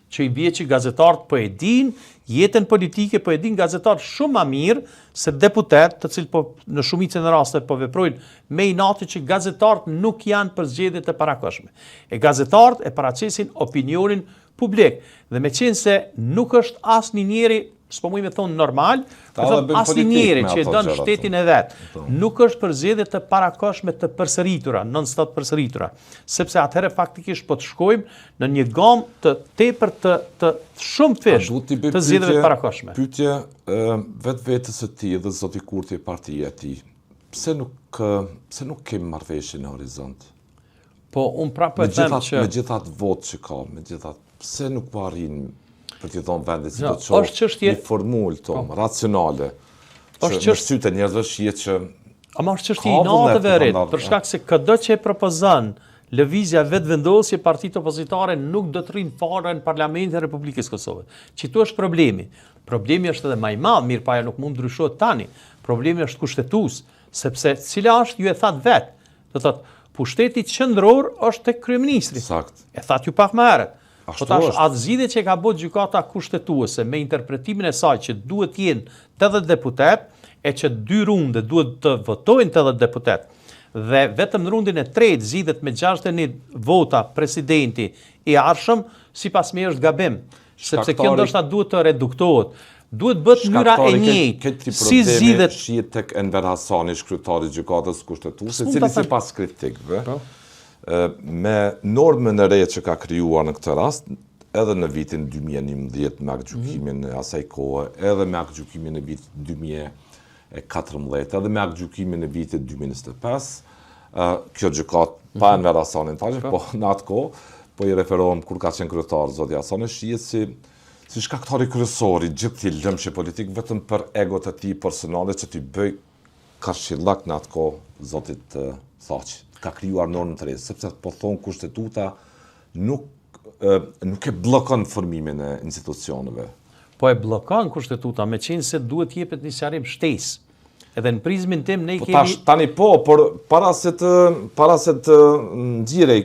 C: që i bie që gazetarët po e din jetën politike, po e din gazetarët shumë më mirë se deputet, të cilët po në shumicën e raste po veprojnë me inati që gazetarët nuk janë për zgjedhjet e parakohshme. E gazetarët e paraqesin opinionin publik. Dhe me qenë se nuk është asnjë njeri, s'po mujë me thonë normal, asnjë njeri që e don shtetin e vet, nuk është për zgjedhje të parakohshme të përsëritura, non-stop përsëritura, sepse atëherë faktikisht po të shkojmë në një gamë të tepër të shumë fish të zgjedhjeve të parakohshme.
B: Pyetje vetvetes së tij dhe zoti Kurti e partia e tij. Pse nuk kemi marrëveshje në horizont?
C: Po unë prapë e them që
B: me gjithat votë që ka, me gjithat, pse nuk po arrin për t'i thonë vendit si do të qohë një formulë tomë, racionale, që në sytë e njerëzve shihet që
C: ama është çështje i natëve rrit, për shkak se këdo që e propozon lëvizja vetëvendosje, partitë opozitare nuk do të rrinë fare në Parlamentin e Republikës Kosovës. Që është problemi. Problemi është edhe më i madh, mirë pa ajo nuk mund ndryshohet tani. Problemi është kushtetues, sepse cila është ju e thatë vetë. Do thotë pushteti qendror është tek kryeministri.
B: Sakt.
C: E thatë ju pak më herët. Po tash atë zgjidhje që ka bërë gjykata kushtetuese me interpretimin e saj që duhet të jenë 80 deputet e që 2 runde duhet të votojnë 80 deputet dhe vetëm në rundin e 3 zgjidhet me 61 vota presidenti i arshëm, sipas me është gabim. sepse kjo ndoshta duhet të reduktohet. Duhet bët mënyra e njëjtë.
B: Këtë
C: si zgjidhet
B: shihet tek Enver Hasani, kryetari i gjykatës kushtetuese, i cili sipas kritikëve me normën e re që ka krijuar në këtë rast, edhe në vitin 2011 me aktgjykimin e asaj kohe, edhe me aktgjykimin e vitit 2014, edhe me aktgjykimin e vitit 2025, kjo gjykatë pa Enver Hasanin tash, po në atë kohë, po i referohem kur ka qenë kryetar zoti Hasani, shihet si shkaktari kryesor i gjithë këtij lëmshje politik vetëm për egot e tij personale që t'i bëj kashillak në atë kohë zotit Thaçi. Ka krijuar normën të re, sepse po thon kushtetuta nuk e bllokon formimin e institucioneve.
C: Po e bllokon kushtetuta, meqense se duhet jepet një sqarim shtesë. Edhe në prizmin tim ne kemi
B: tani por para se të nxjerrë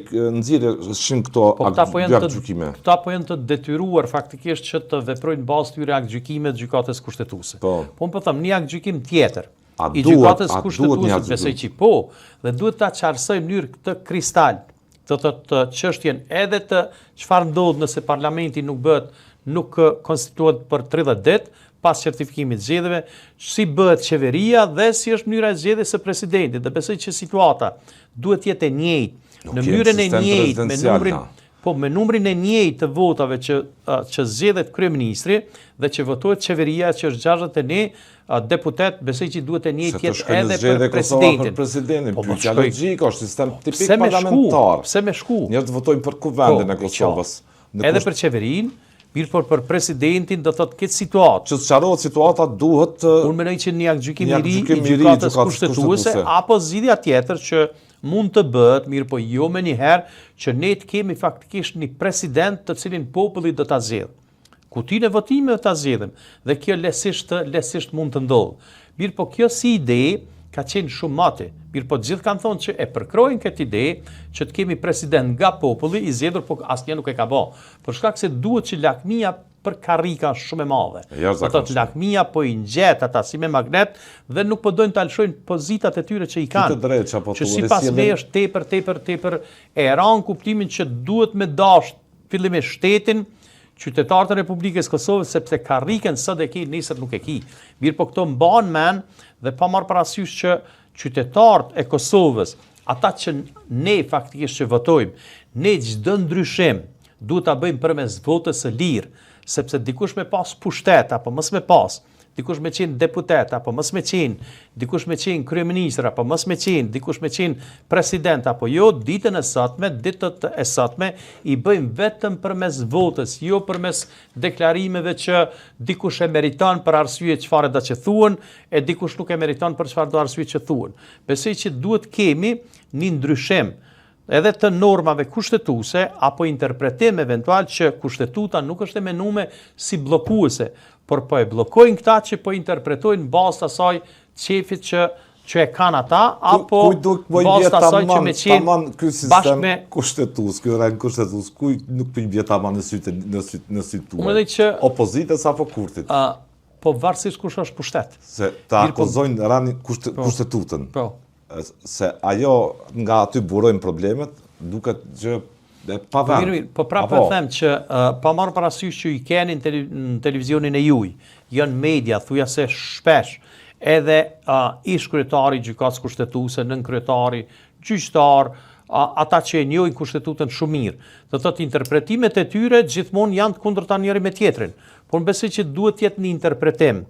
B: këto aktgjykime.
C: Këta po janë të detyruar faktikisht që të veprojnë bazë këtyre aktgjykimeve të gjykatës kushtetuese. Po më them një aktgjykim tjetër i gjykatës kushtetuese, besoj që po, dhe duhet ta qartësoj në mënyrë të kristal, të çështjen edhe të çfarë ndodh nëse parlamenti nuk konstituohet për 30 ditë pas certifikimit zgjedhjeve, si bëhet qeveria dhe si është mënyra e zgjedhjes së presidentit. Dhe besoj që situata duhet jetë e njëjtë, në mënyrën e njëjtë, me numrin e njëjtë të votave që zgjedhet kryeministri dhe që votohet qeveria që është 61 deputet, besoj që duhet e njëjtë jetë edhe për presidentin.
B: Pyetja logjike është sistem tipik parlamentar.
C: Pse me shku?
B: Njerëzit votojnë për kuvendin e Kosovës.
C: Edhe për qeverinë, mirë për presidentin do thotë këtë situatë.
B: Që sqarohet situata duhet
C: unë mendoj që një aktgjykim i ri i gjykatës kushtetuese apo zgjidhja tjetër që mund të bëhet, mirë po jo më njëherë që ne të kemi faktikisht një president të cilin populli do ta zgjedhë. Kutinë e votimeve ta zgjedhim dhe kjo lesisht mund të ndodhë. Mirë po kjo si ide ka qenë shumë mate. Mirë po gjithë kanë thonë që e përkrojnë këtë ide që të kemi president nga populli i zgjedhur, po asnjë nuk e ka bë. Për shkak se duhet që lakmia për karrika shumë e madhe. Thotë lakmia po i ngjet ata si me magnet dhe nuk po dojnë të alshojnë pozitat e tyre që i kanë. Që sipas me është tepër e ran kuptimin që duhet me dash fillimisht shtetin, qytetarët e Republikës Kosovës, sepse karrikën sot e ki, nesër nuk e ki. Mirë po këto mban men dhe pa marrë parasysh që qytetarët e Kosovës, ata që ne faktikisht që votojmë, ne çdo ndryshim duhet ta bëjmë përmes votës së lirë, sepse dikush me pas pushtet apo mos me pas, dikush me qenë deputet apo mos me qenë, dikush me qenë kryeministër apo mos me qenë, dikush me qenë president apo jo, ditët e sotme i bëjmë vetëm përmes votës, jo përmes deklarimeve që dikush e meriton për arsye çfarë do të thuhen, e dikush nuk e meriton për çfarë do arsye që thuhen. Besoj që duhet kemi një ndryshim edhe të normave kushtetuese apo interpretim eventual që kushtetuta nuk është e menuar si bllokuese, por po e bllokojnë këta që po interpretojnë bazë të asaj qefit që e kanë ata, apo bazë të asaj që me qenë bashkë me
B: kushtetues, ky rang kushtetues, kuj nuk po i vjet ama në sytë tuaj. Opozitës apo kurtit?
C: Po varësisht kush është pushtet.
B: Se ta akuzojnë ranin kushtetutën.
C: Po.
B: Se ajo nga aty burojnë problemet, duket që pa vend.
C: Po prapë them që pa marrë parasysh që i keni në televizionin e juaj, janë media thujase shpesh, edhe ish kryetari i gjykatës kushtetuese, nën kryetari, gjyqtar, ata që e njohin kushtetutën shumë mirë. Do thotë interpretimet e tyre gjithmonë janë të kundërta njëri me tjetrin. Por besoj që duhet të jetë një interpretim,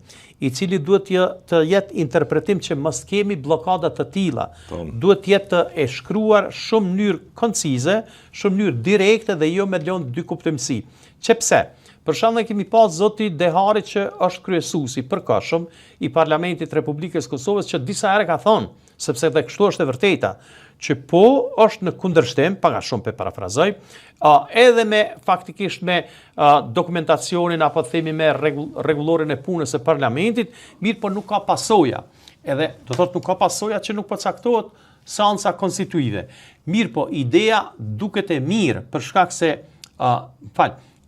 C: i cili duhet të jetë interpretim që mos kemi bllokada të tilla. Duhet të jetë e shkruar shumë mënyrë koncize, shumë mënyrë direkte dhe jo me lëndë dy kuptimsi. Pse? Për shembull kemi pas zoti Dehari që është kryesuesi i përkohshëm i Parlamentit Republikës Kosovës që disa herë ka thonë, sepse dhe kështu është e vërteta, që po është në kundërshtim, paga shumë pe parafrazoj, edhe me faktikisht me dokumentacionin apo themi me rregullorin e punës së parlamentit, mirë po nuk ka pasoja. Edhe do thotë nuk ka pasoja që nuk po caktohet seanca konstituive. Mirë po ideja duket e mirë për shkak se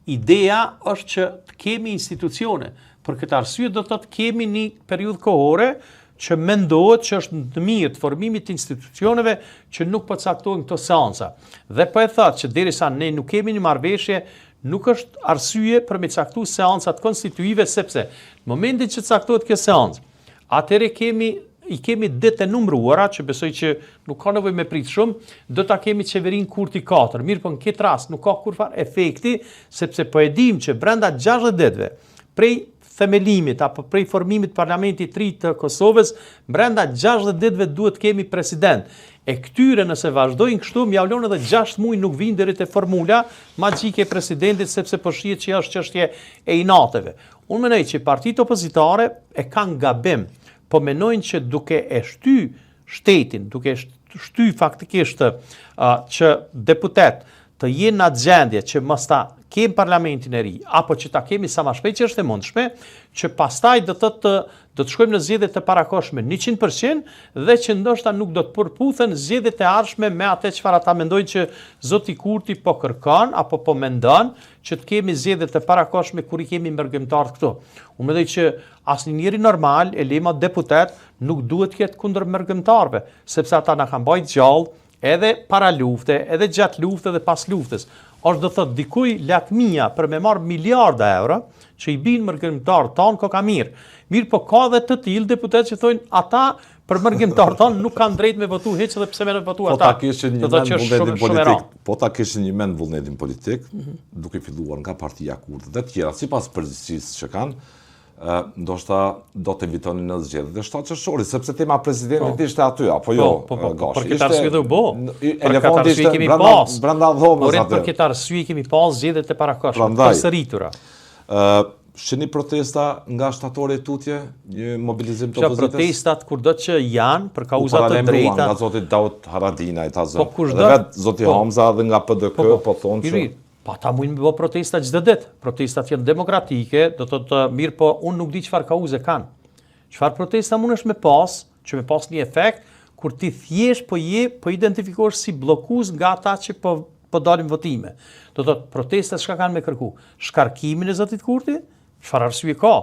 C: ideja është që të kemi institucione. Për këtë arsye do të kemi një periudhë kohore që mendohet që është në mirë të formimit të institucioneve që nuk po caktojnë këto seanca. Dhe po e thotë që derisa ne nuk kemi një marrëveshje, nuk është arsye për me caktu seancat konstituive, sepse në momentin që caktohet kjo seancë, atëre i kemi ditë e numruara, që besoj që nuk ka nevojë me prit shumë, do ta kemi qeverinë Kurti 4. Mirë, po në këtë rast nuk ka kurfar efekti, sepse po e dim që brenda 60 ditëve prej themelimit apo prej formimit parlamentit të ri të Kosovës, brenda 60 ditëve duhet kemi president. E këtyre nëse vazhdojnë kështu, mjavlon edhe 6 muaj nuk vinë deri te formula magjike e presidentit, sepse po shihet që është çështje e inateve. Unë mendoj që partitë opozitare e kanë gabim, po menojnë që duke e shty shtetin, duke shty faktikisht që deputet të jenë në gjendje që mos ta kemi parlamentin e ri, apo që ta kemi sa më shpejt që është e mundshme, që pastaj do të shkojmë në zgjedhje të parakohshme 100% dhe që ndoshta nuk do të përputhen zgjedhjet e ardhshme me atë çfarë ata mendojnë që zoti Kurti po kërkon apo po mendon që të kemi zgjedhje të parakohshme kur I kemi mërgëmtar këtu. Unë mendoj që asnjë njeri normal, e lema deputet, nuk duhet të ketë kundër mërgëmtarëve, sepse ata na kanë bajt gjallë edhe para lufte, edhe gjatë lufte dhe pas luftës. Është do thot dikuj lakmia për me marrë miliarda euro që I binë mërgëmtarë tonë ko ka mirë. Mirë, po ka dhe të tillë deputet që thonë ata për mërgëmtarë tonë nuk kanë drejt me votu hiç dhe pse me votu ata.
B: Po ta kishin një mend vullnetin politik, duke filluar nga partia Kurdi dhe tjera, sipas përgjegjësisë që kanë, ndoshta do të invitonin në zgjedhjet e shtatëshorit, sepse tema presidentit ishte aty, apo jo?
C: Për këtë arsye do bo.
B: Elefanti ishte brenda dhomës aty.
C: Për këtë arsye kemi pas zgjedhjet e parakohshme, përsëritura.
B: Shini protesta nga shtatori e tutje, një mobilizim të opozitës?
C: Protestat kurdo që janë për kauza të drejta.
B: Nga zoti Daud Haradinaj, dhe vetë zoti Hamza dhe nga PDK, po thonë që...
C: Pa ta mujnë me bë protesta çdo ditë. Protestat janë demokratike, do të thotë mirë, po unë nuk di çfarë kauze kanë. Çfarë protesta mundesh me pas, që me pas një efekt, kur ti thjesht po identifikohesh si bllokues nga ata që po dalin votime. Do të thotë protestat çka kanë me kërku? Shkarkimin e zotit Kurti? Çfarë arsye ka?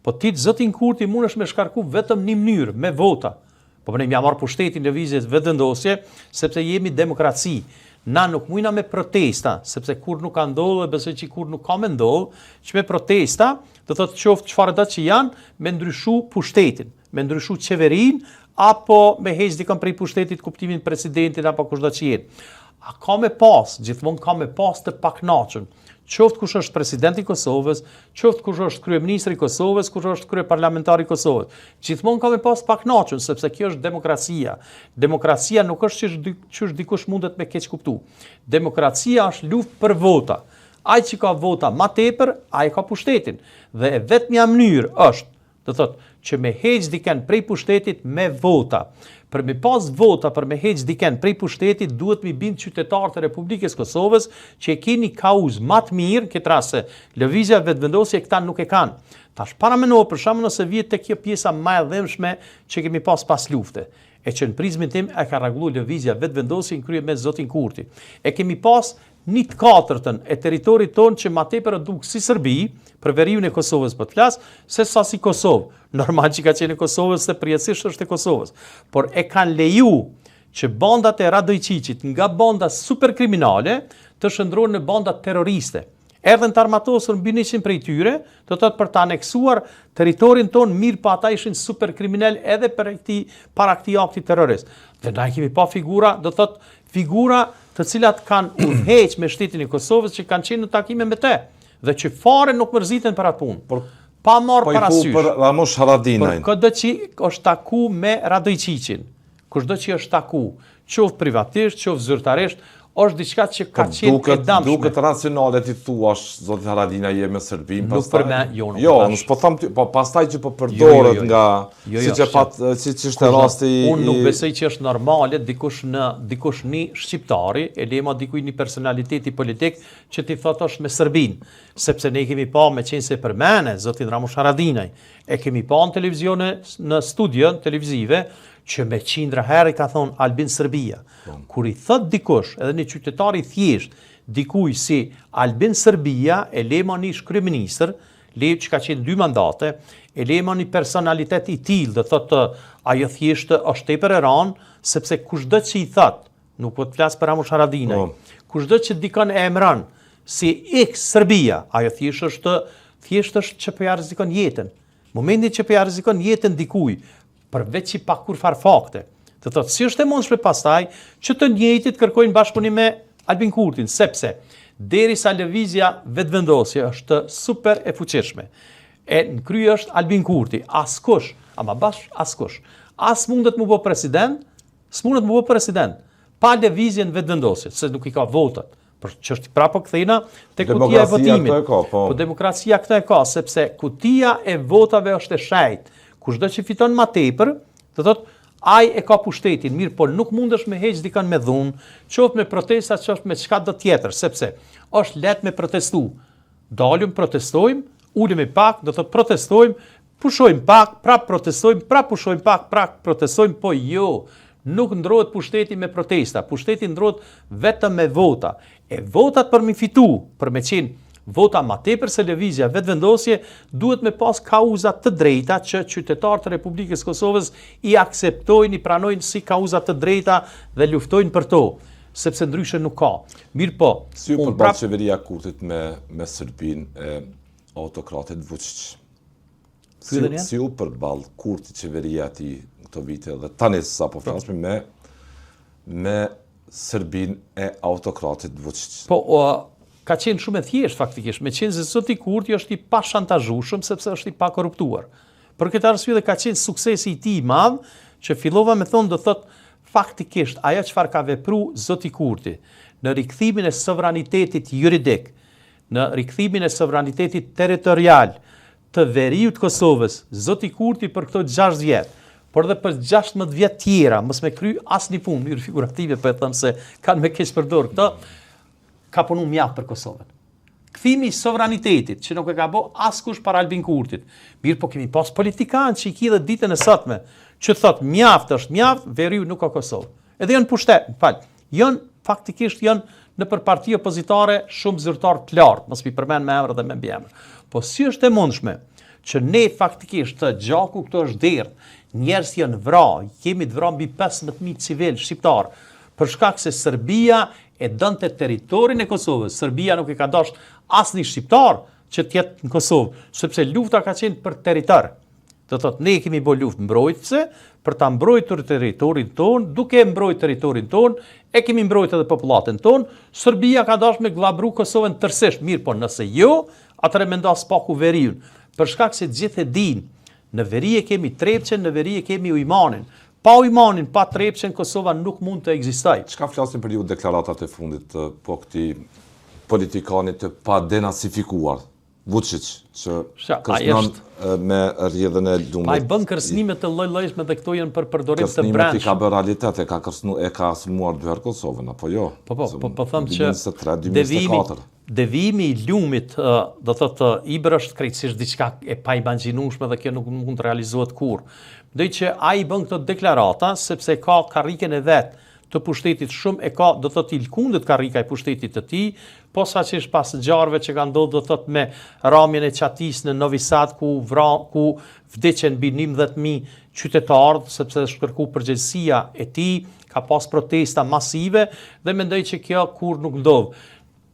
C: Po ti zotin Kurti mundesh me shkarku vetëm në mënyrë, me vota. Po ne jam marr pushtetin lëvizjes vetëvendosje, sepse jemi demokraci. Na nuk mujna me protesta, sepse kur nuk ka ndodhur, besoj që kur nuk ka me ndodhur, që me protesta, do thotë qoftë çfarë do që janë, me ndryshu pushtetin, me ndryshu qeverinë, apo me heq dikon prej pushtetit kuptimin presidentit apo kushdo që jetë. A ka me pas, gjithmonë ka me pas të paknaqën. Qoftë kush është presidenti I Kosovës, qoftë kush është kryeministri I Kosovës, kush është kryeparlamentari I Kosovës. Gjithmonë ka me pas paknaqën, sepse kjo është demokracia. Demokracia nuk është që dikush mundet me keq kuptu. Demokracia është luftë për vota. Ai që ka vota ma tepër, ai ka pushtetin. Dhe vetmja mënyrë është, do thotë, që me heq diken prej pushtetit me vota. Për me pas vota për me heq diken prej pushtetit, duhet mi bind qytetarët e Republikës Kosovës që e keni kauzë më të mirë, këtë rast se lëvizja vetëvendosje këta nuk e kanë. Tash para mendova për shembull nëse vjet tek kjo pjesa më e dhëmshme që kemi pas lufte, e që në prizmin tim e ka rregulluar lëvizja vetëvendosje në krye me zotin Kurti. E kemi pas 1/4 e territorit tonë që ma tepër duk si Serbi, për veriun e Kosovës po të flas, se sa si Kosovë. Normal që ka qenë Kosovës se përjetësisht është e Kosovës. Por e kanë leju që bandat e Radojqiqit nga banda superkriminale të shndrohen në banda terroriste. Erdhen të armatosur mbi 100 prej tyre, do të thotë për të aneksuar territorin tonë, mirë pa ata ishin superkriminal edhe para këtij akti terrorist. Dhe na kemi pa figura, do të thotë figura të cilat kanë udhëheq me shtetin e Kosovës që kanë qenë në takime me te dhe që fare nuk mërziten për atë punë. Pa marrë parasysh.
B: Po për Ramush Haradinajn.
C: Por çdo që është taku me Radojqiqin, kushdo që është taku, qoftë privatisht, qoftë zyrtarisht, është diçka që ka qenë e dëmshme.
B: Duket racionale ti thuash zoti Haradinaj je me Serbin pastaj.
C: Jo,
B: nuk po them, po pastaj që po përdoret nga siç ishte rasti.
C: Unë nuk besoj që është normale dikush një shqiptari, e lema dikuj një personaliteti politik që ti thotë është me Serbin, sepse ne kemi pa me qenë se përmene zotin Ramush Haradinaj, e kemi pa në televizione, në studion televizive, që me qindra herë ka thonë Albin Serbia. Kur I thot dikush, edhe një qytetari thjesht, dikuj si Albin Serbia, e lema një kryeministër, që ka qenë 2 mandate, e lema një personalitet I tillë, dhe thotë ajo thjesht është tepër e ranë, sepse kushdo që I thot, nuk po të flas për Ramush Haradinaj, kushdo që dikon e emran si Serbia, ajo thjesht është që po ja rrezikon jetën. Momentin që po ja rrezikon jetën dikuj, përveç që pa kur farë fakte. Të thotë, si është e mundshme pastaj që të njëjtit kërkojnë bashkëpunim me Albin Kurtin, sepse derisa lëvizja vetëvendosje është super e fuqishme. E në krye është Albin Kurti, askush, ama askush. As mundet mu bë president, s'mundet mu bë president, pa lëvizjen vetëvendosje, se nuk i ka votat. Për çështje prapë kthejna te kutia e votimit. Po demokracia këtë e ka, sepse kutia e votave është e shejtë. Kushdo që fiton më tepër, do thotë ai e ka pushtetin, mirë, po nuk mundesh me heq dikën me dhunë, qoftë me protesta, qoftë me çka do tjetër, sepse është lehtë me protestu. Dalim, protestojmë, ulemi pak, do thotë protestojmë, pushojmë pak, prap protestojmë, prap pushojmë pak, prap protestojmë, po jo. Nuk ndrohet pushteti me protesta, pushteti ndrohet vetëm me vota. E votat për mi fitu, për me qenë vota ma tepër se lëvizja vetëvendosje, duhet me pas kauza të drejta që qytetarët e Republikës Kosovës i akceptojnë, i pranojnë si kauza të drejta dhe luftojnë për to, sepse ndryshe nuk ka. Mirë po.
B: Si u përballë qeveria Kurtit me Serbinë e autokratit Vučić? Si u përballë Kurti qeveria ti këto vite dhe tani sa po flasme me Serbinë e autokratit Vučić?
C: Po, ka qenë shumë e thjesht faktikisht, me qenë se zoti Kurti është i pa shantazhueshëm sepse është i pa korruptuar. Për këtë arsye dhe ka qenë suksesi i tij i madh, që fillova me thonë do thotë faktikisht ajo çfarë ka vepruar zoti Kurti në rikthimin e sovranitetit juridik, në rikthimin e sovranitetit territorial të veriut të Kosovës, zoti Kurti për këto 6 vjet, por dhe për 16 vjet tjera, mos me kry asnjë punë, mirë figurative po e them se kanë me keq përdor këto, ka punu mjaft për Kosovën. Kthimi i sovranitetit, që nuk e ka bë askush para Albin Kurtit. Mirë, po kemi pas politikanë që i kidhet ditën e sotme, që thot mjaft është mjaft, veriu nuk ka Kosovë. Edhe janë pushtet, faktikisht janë në për parti opozitare shumë zyrtar të lartë, mos mi përmend me emër dhe me mbiemër. Po si është e mundshme që ne faktikisht të gjaku këto është derdh, njerëz janë vrarë, kemi të vrarë mbi 15.000 civil shqiptar, për shkak se Serbia e donte territorin e Kosovës. Serbia nuk e ka dashur asnjë shqiptar që të jetë në Kosovë, sepse lufta ka qenë për territor. Do thotë ne kemi bërë luftë mbrojtëse për ta mbrojtur territorin ton, duke mbrojtur territorin ton, e kemi mbrojtur edhe popullatën ton. Serbia ka dashur me glabru Kosovën tërësisht, mirë, po nëse jo, atëherë mendos paku veriun. Për shkak se gjithë e dinë, në veri e kemi Trepçen, në veri e kemi Ujmanin. Pa Ujmanin, pa Trepçen, Kosova nuk mund të ekzistojë.
B: Çka flasim për ju deklaratat e fundit po këtij politikanit të pa denacifikuar, Vučić, që kërcënon me rrjedhën e lumit.
C: Pa i bën kërcënime të lloj-llojshme dhe këto janë për përdorim të brendshëm.
B: Kërcënimet i ka bërë realitet, e ka smuar 2 herë Kosovën, apo jo?
C: Po them që
B: 2023-2024.
C: Devimi i lumit, do thotë Ibër është krejtësisht diçka e pa imagjinueshme dhe kjo nuk mund të realizohet kurrë. Ndoj që ai bën këto deklarata sepse ka karriken e vet të pushtetit shumë, e ka do thotë i lkundet karrika e pushtetit të tij, posaçërisht pas ngjarjeve që kanë ndodhur do thotë me ramjen e Çatis në Novi Sad ku vdiqen mbi 19.000 qytetarë sepse është kërkuar përgjegjësia e tij, ka pas protesta masive dhe mendoj që kjo kurrë nuk ndodh.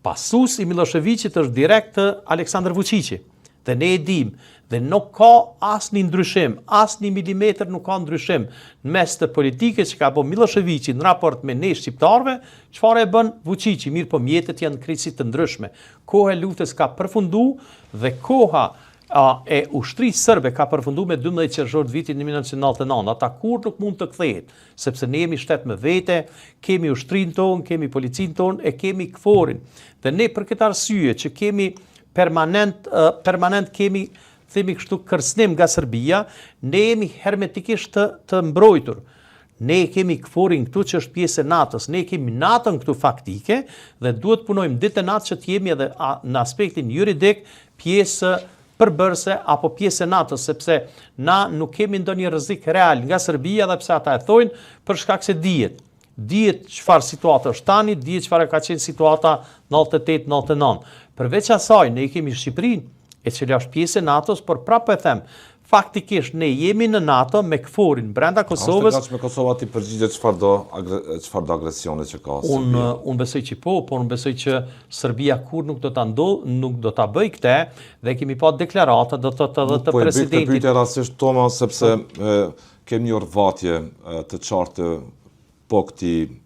C: Pasus i Miloševićit është direkt Aleksandar Vučići. Dhe ne e dim, dhe nuk ka asnjë ndryshim, asnjë milimetër nuk ka ndryshim në mes të politikës që ka bërë Miloševići në raport me ne shqiptarëve, çfarë e bën Vučići, mirë po mjetet janë krejtësisht të ndryshme. Koha e luftës ka përfunduar dhe koha e ushtrisë serbe ka përfunduar me 12 qershor të vitit 1999. Ata kur nuk mund të kthehet, sepse ne jemi shtet me vete, kemi ushtrinë tonë, kemi policinë tonë, e kemi KFOR-in. Dhe ne për këtë arsye që kemi permanent kemi, themi kështu, kërcënim nga Serbia, ne jemi hermetikisht të mbrojtur. Ne kemi KFOR-in këtu që është pjesë e NATO-s, ne kemi NATO-n këtu faktike dhe duhet punojmë ditë e natë që të jemi edhe në aspektin juridik pjesë përbërëse apo pjesë e NATO-s, sepse na nuk kemi ndonjë rrezik real nga Serbia dhe pse ata e thojnë për shkak se dihet çfarë situata është tani, dihet çfarë ka qenë situata në 98-99. Përveç asaj, ne kemi Shqipërinë, e cila është pjesë e NATO-s, por prapë e them, faktikisht ne jemi në NATO me KFOR-in brenda Kosovës.
B: A është e gatshme Kosova ti përgjigjet çfarëdo agresione që ka Serbia?
C: Unë besoj që po, por unë besoj që Serbia kur nuk do ta bëj këtë, dhe kemi pa deklarata do të të presidentit.
B: Po e bëj këtë rastisht Toma sepse kemi një orvatje të qartë po këtij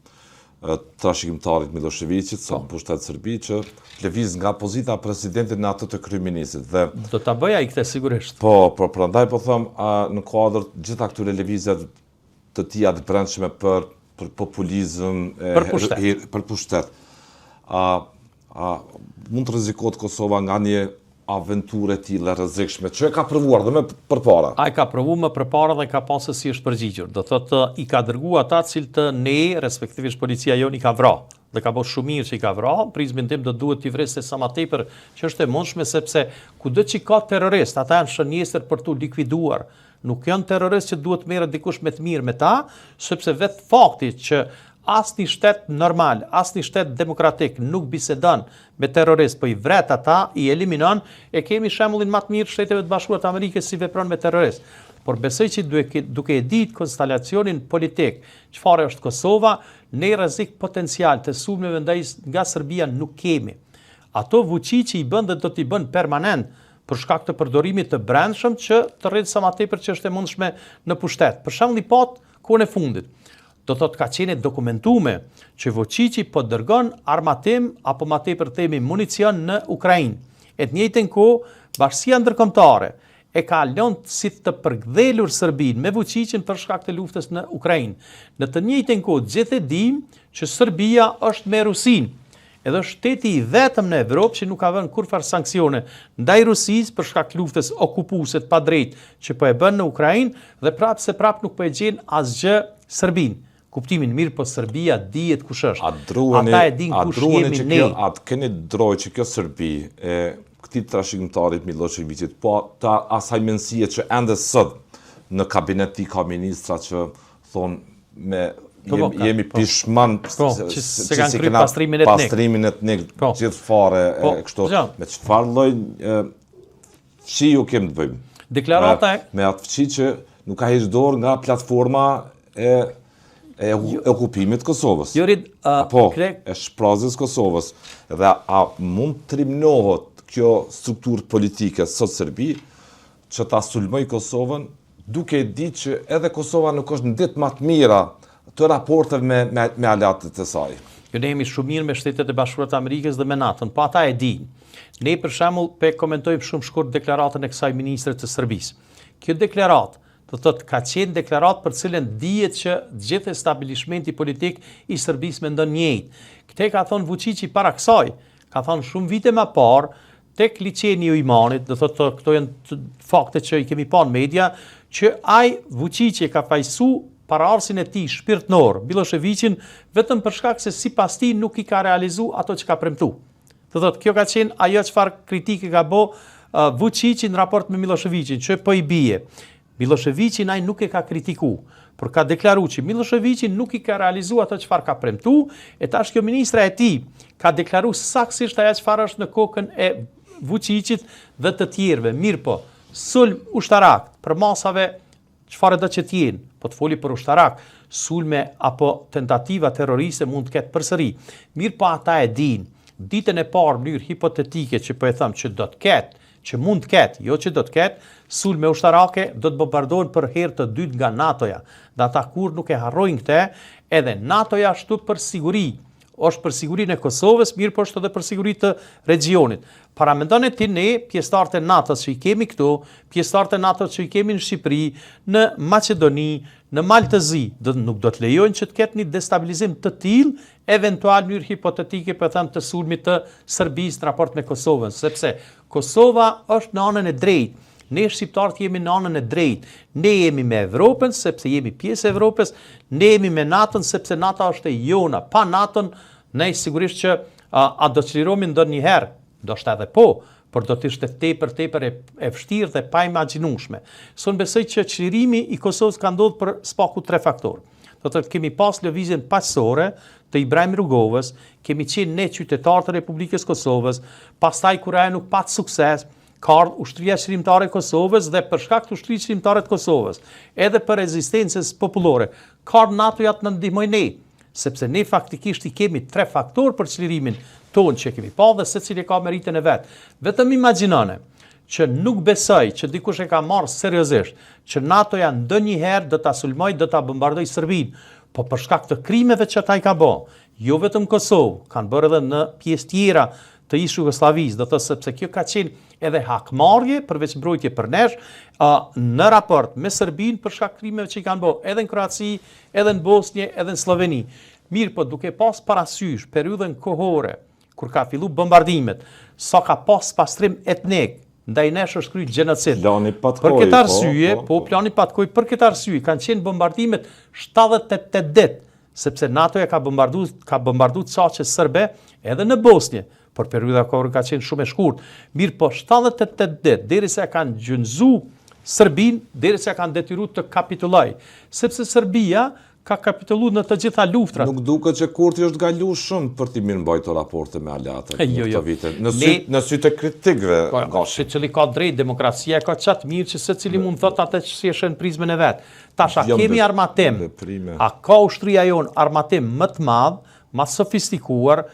B: trashëgimtarit Miloševićit sa pushtet Serbi që lëviz nga pozita e presidentit në atë të kryeministit dhe
C: do ta bëj ai këtë sigurisht.
B: Po, prandaj po them në kuadër gjitha këtyre lëvizjeve të tija të brendshme për populizëm për pushtet. Mund të rrezikohet Kosova nga një aventurë e tillë rrezikshme që e ka provuar dhe më përpara.
C: Ai ka provuar më përpara dhe ka pasur si është përgjigjur. Do thotë i ka dërguar ata cilët ne, respektivisht policia jon i ka vrarë. Dhe ka bërë shumë mirë që i ka vrarë, prizmin tim do duhet t'i vrasë sa më tepër që është e mundshme sepse kudo që ka terrorist, ata janë shënjesër për tu likuiduar. Nuk janë terrorist që duhet merret dikush me të mirë me ta, sepse vetë fakti që asnjë shtet normal, asnjë shtet demokratik nuk bisedon me terrorist, po i vret ata, i eliminon, e kemi shembullin më të mirë Shteteve të Bashkuara të Amerikës si vepron me terrorist. Por besoj që duke e ditë konstelacionin politik, çfarë është Kosova, ne rrezik potencial të sulmeve nga Serbia nuk kemi. Ato Vučići i bën dhe do t'i bën permanent për shkak të përdorimit të brendshëm që të rritë sa më tepër që është e mundshme në pushtet. Për shembull i pat kohën e fundit. Do thotë ka qenë dokumentuar që Vučići po dërgon armatim apo më tepër themi municion në Ukrainë. E të njëjtën kohë, Bashkia Ndërkombëtare e ka lënë si të përkthjelur Serbinë me Vučićin për shkak të luftës në Ukrainë. Në të njëjtën kohë, gjithë e dimë që Serbia është me Rusinë. Edhe shteti i vetëm në Evropë që nuk ka vënë kurrë sanksione ndaj Rusisë për shkak të luftës okupuese të padrejtë që po e bën në Ukrainë dhe prapë nuk po e gjen asgjë Serbinë. Kuptimin mirë, po Serbia dihet kush është. Ata e din kush jemi ne.
B: Atë keni drojë që kjo Serbi e këtij trashëgimtarit Miloševićit, po ta asaj mendësie që ende sot në kabinet ka ministra që thonë jemi pishman
C: se kanë kryer pastrimin
B: etnik gjithë fare kështu me çfarë lloj fshiu kemi të bëjmë.
C: Deklarata
B: me atë fshi që nuk ka heqë dorë nga platforma e okupimit të Kosovës. E shprazjes Kosovës. Dhe a mund të trimnohet kjo strukturë politike sot Serbi që ta sulmoj Kosovën duke ditë që edhe Kosova nuk është në ditë më të mira të raporteve me aleatët e saj.
C: Jo, ne jemi shumë mirë me Shtetet e Bashkuara të Amerikës dhe me NATO-n, po ata e dinë. Ne për shembull komentojmë shumë shkurt deklaratën e kësaj ministre të Serbisë. Kjo deklaratë do të thotë ka qenë deklaratë për cilën dihet që gjithë establishmenti politik i Serbisë mendon njëjtë. Këtë ka thonë Vučići para kësaj, ka thonë shumë vite më parë tek liçeni i Imanit, do thotë këto janë fakte që i kemi pa në media, që ai Vučići ka fajsu paraardhësin e tij shpirtënor, Miloševićin, vetëm për shkak se sipas tij nuk i ka realizuar ato që ka premtuar. Do thotë kjo ka qenë ajo çfarë kritike ka bë Vučići në raport me Miloševićin, që po i bie. Miloševićin ai nuk e ka kritikuar, por ka deklaruar që Miloševićin nuk i ka realizuar ato çfarë ka premtuar, e tash kjo ministra e tij ka deklaruar saktësisht ajo çfarë është në kokën e Vučićit dhe të tjerëve. Mirë po, sulm ushtarak për masave çfarë do që t'jenë, po të foli për ushtarak, sulme apo tentativa terroriste mund të ketë përsëri. Mirë po ata e dinë, ditën e parë në mënyrë hipotetike që po e them që do të ketë, që mund të ketë, jo që do të ketë, sulme ushtarake do të bombardohen për herë të dytë nga NATO-ja. Dhe ata kur nuk e harrojnë këtë, edhe NATO-ja ashtu për siguri, është për sigurinë e Kosovës, mirë po është edhe për sigurinë të regionit. Paramendoni ti ne pjesëtarët e NATO-s që i kemi këtu, pjesëtarët e NATO-s që i kemi në Shqipëri, në Maqedoni, në Maltëzi, nuk do të lejojnë që të ketë një destabilizim të tillë, eventual në mënyrë hipotetike për them të sulmit të Serbisë në raport me Kosovën, sepse Kosova është në anën e drejtë. Ne shqiptarët jemi në anën e drejtë. Ne jemi me Evropën sepse jemi pjesë e Evropës, ne jemi me NATO-n sepse NATO është e jona. Pa NATO-n ne sigurisht që a do çlirohemi ndonjëherë, ndoshta edhe po, por do të ishte tepër e vështirë dhe pa imagjinueshme. Son besoj që çlirimi i Kosovës ka ndodhur për spaku 3 faktorë. Do të kemi pas lëvizjen paqësore të Ibrahim Rugovës, kemi qenë ne qytetarët e Republikës Kosovës, pastaj kur ajo nuk pat sukses, ka ardhur ushtria qërimtare e Kosovës dhe për shkak të ushtrisë qërimtare të Kosovës, edhe për rezistencës popullore, ka ardhur NATO-ja të na ndihmojë ne, sepse ne faktikisht i kemi 3 faktorë për çlirimin tonë që kemi pa dhe secili ka meritën e vet. Vetëm imagjinone që nuk besoj që dikush e ka marrë seriozisht që NATO-ja ndonjëherë do ta sulmoj, do ta bombardoj Serbinë, po për shkak të krimeve që ata i ka bë, jo vetëm Kosovë, kanë bërë edhe në pjesë tjera të ish Jugosllavisë, do të thotë sepse kjo ka qenë edhe hakmarrje përveç mbrojtje për nesh në raport me Serbinë për shkak krimeve që i kanë bërë edhe në Kroaci, edhe në Bosnjë, edhe në Sloveni. Mirë, po duke pas parasysh periudhën kohore kur ka fillu bombardimet, sa ka pas pastrim etnik, ndaj nesh është kryer gjenocid. Për këtë arsye, plani patkoj, për këtë arsye kanë qenë bombardimet 78 ditë, sepse NATO-ja ka bombarduar çaqe serbe edhe në Bosnjë, por periudha kohore ka qenë shumë e shkurtë. Mirë, po 78 ditë derisa kanë gjunjëzu Serbinë, derisa kanë detyruar të kapitulojë, sepse Serbia ka kapitulluar në të gjitha luftrat.
B: Nuk duket që Kurti është galu shumë për t'i mirëmbajtur raporte me aleatët në këto vite. Në sytë e kritikëve, gashi.
C: Secili ka drejt, demokracia ka qatë mirë që secili mund thot atë që si është në prizmën e vet. Tash a kemi armatim? A ka ushtria jon armatim më të madh, më sofistikuar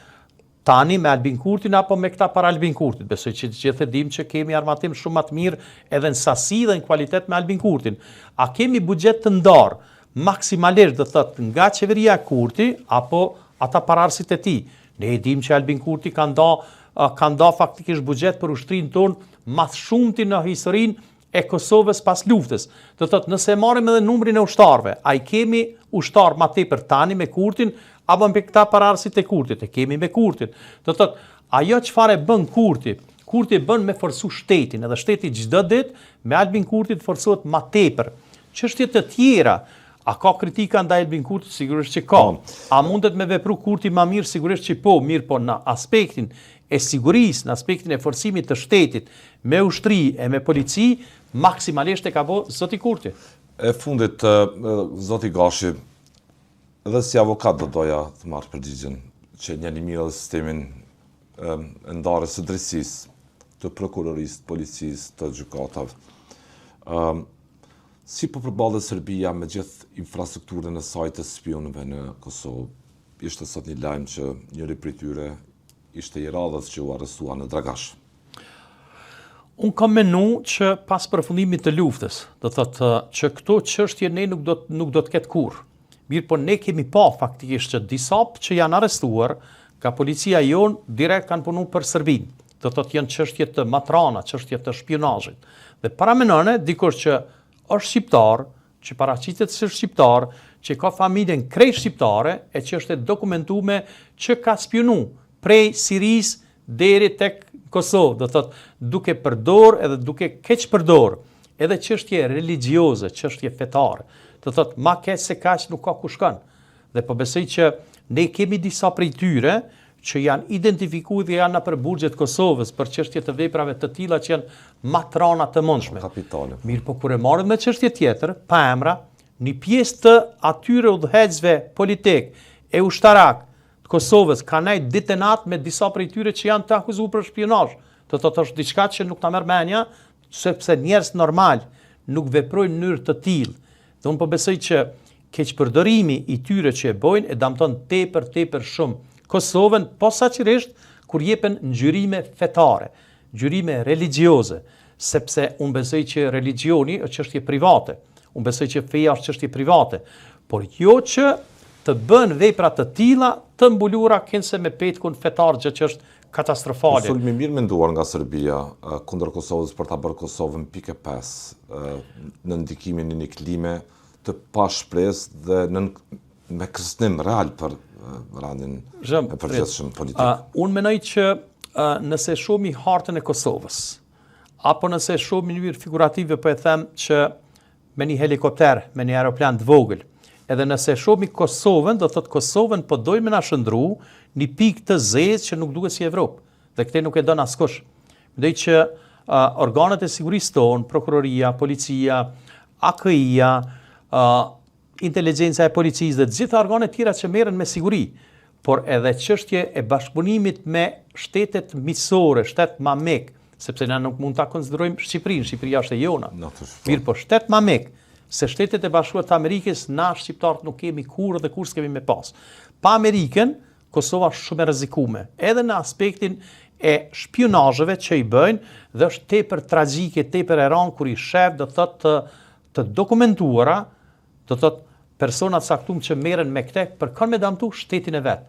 C: tani me Albin Kurtin apo me këta para Albin Kurtit? Besoj që gjithë e dim që kemi armatim shumë më të mirë edhe në sasi dhe në kualitet me Albin Kurtin. A kemi buxhet të ndarë maksimalisht dhe thot nga qeveria Kurti apo ata pararësit e tij? Ne e dim që Albin Kurti ka nda faktikisht buxhet për ushtrinë tonë më shumti në historinë e Kosovës pas luftës. Do thot nëse marrim edhe numrin e ushtarëve, a i kemi ushtar më tepër tani me Kurtin apo me këta pararësit e Kurtit? E kemi me Kurtin. Do thot ajo çfarë bën Kurti? Kurti bën me forcu shtetin, edhe shteti çdo ditë me Albin Kurtit forcohet më tepër. Çështje të tjera, a ka kritika ndaj Albin Kurtit? Sigurisht që ka. A mundet me vepru Kurti më mirë? Sigurisht që po, mirë, po në aspektin e sigurisë, në aspektin e forcimit të shtetit, me ushtri e me polici, maksimalisht e ka bo zoti Kurti.
B: E fundit, zoti Gashi, edhe si avokat do doja të marrë përgjigjen që njeni mirë dhe sistemin e ndarjes së drejtësisë, të prokurorisë, të policisë, të gjykatave. Si po përballet Serbia me gjithë infrastrukturën e saj të spionëve në Kosovë? Ishte sot një lajm që njëri prej tyre ishte i radhës që u arrestua në Dragash.
C: Unë kam menu që pas përfundimit të luftës, do thotë që këto çështje ne nuk do të ketë kurrë. Mirë, po ne kemi pa faktikisht që disa që janë arrestuar ka policia jon direkt kanë punu për Serbinë. Do thotë janë çështje të matrana, çështje të shpionazhit. Dhe paramenone dikush që është shqiptar, që paraqitet se është shqiptar, që ka familjen krejt shqiptare e që është e dokumentuar që ka spionu prej Siris deri tek Kosovë, do thotë duke përdor edhe duke keq përdor edhe çështje religjioze, çështje fetare. Do thotë ma keq se kaq nuk ka ku shkon. Dhe po besoj që ne kemi disa prej tyre që janë identifikuar dhe janë nëpër burgjet të Kosovës për çështje të veprave të tilla që janë matrana të mundshme.
B: Kapitale.
C: Mirë, po kur e marrim me çështje tjetër, pa emra, një pjesë të atyre udhëheqësve politik e ushtarak të Kosovës ka nejt ditë e natë me disa prej tyre që janë të akuzuar për shpionazh. Do të thotë është diçka që nuk ta merr mendja, sepse njerëz normal nuk veprojnë në mënyrë të tillë. Dhe unë po besoj që keqpërdorimi i tyre që e bojnë e damton tepër shumë Kosovën, posaçërisht kur jepen ngjyrime fetare, ngjyrime religjioze, sepse unë besoj që religioni është çështje private. Unë besoj që feja është çështje private, por jo që të bën vepra të tilla të mbuluara kënse me petkun fetar, gjë që është katastrofale.
B: Sulmi mirë menduar nga Serbia kundër Kosovës për ta bërë Kosovën pikë 5 në ndikimin e një klime të pashpresë dhe me kërcënim real për randin e përgjithshëm politik.
C: Unë mendoj që nëse shohim hartën e Kosovës, apo nëse shohim në mënyrë figurative, po e them që me një helikopter, me një aeroplan të vogël, edhe nëse shohim Kosovën, do thotë Kosovën po dojmë na shndru një pikë të zezë që nuk duket si Evropë, dhe këtë nuk e don askush. Mendoj që organet e sigurisë tonë, prokuroria, policia, AKI-ja, inteligjenca e policisë dhe të gjitha organet tjera që merren me siguri, por edhe çështje e bashkëpunimit me shtetet miqësore, shtet mamik, sepse na nuk mund ta konsiderojmë Shqipërinë, Shqipëria është e jona.
B: Natyrisht.
C: Mirë, po shtet ma mik se Shtetet e Bashkuara të Amerikës na shqiptarët nuk kemi kurrë dhe kur s'kemi me pas. Pa Amerikën, Kosova është shumë e rrezikuar, edhe në aspektin e shpionazheve që i bëjnë dhe është tepër tragjike, tepër e rëndë kur i shef do thotë të dokumentuara, do thotë persona të caktuar që merren me këtë për kanë me damtu shtetin e vet.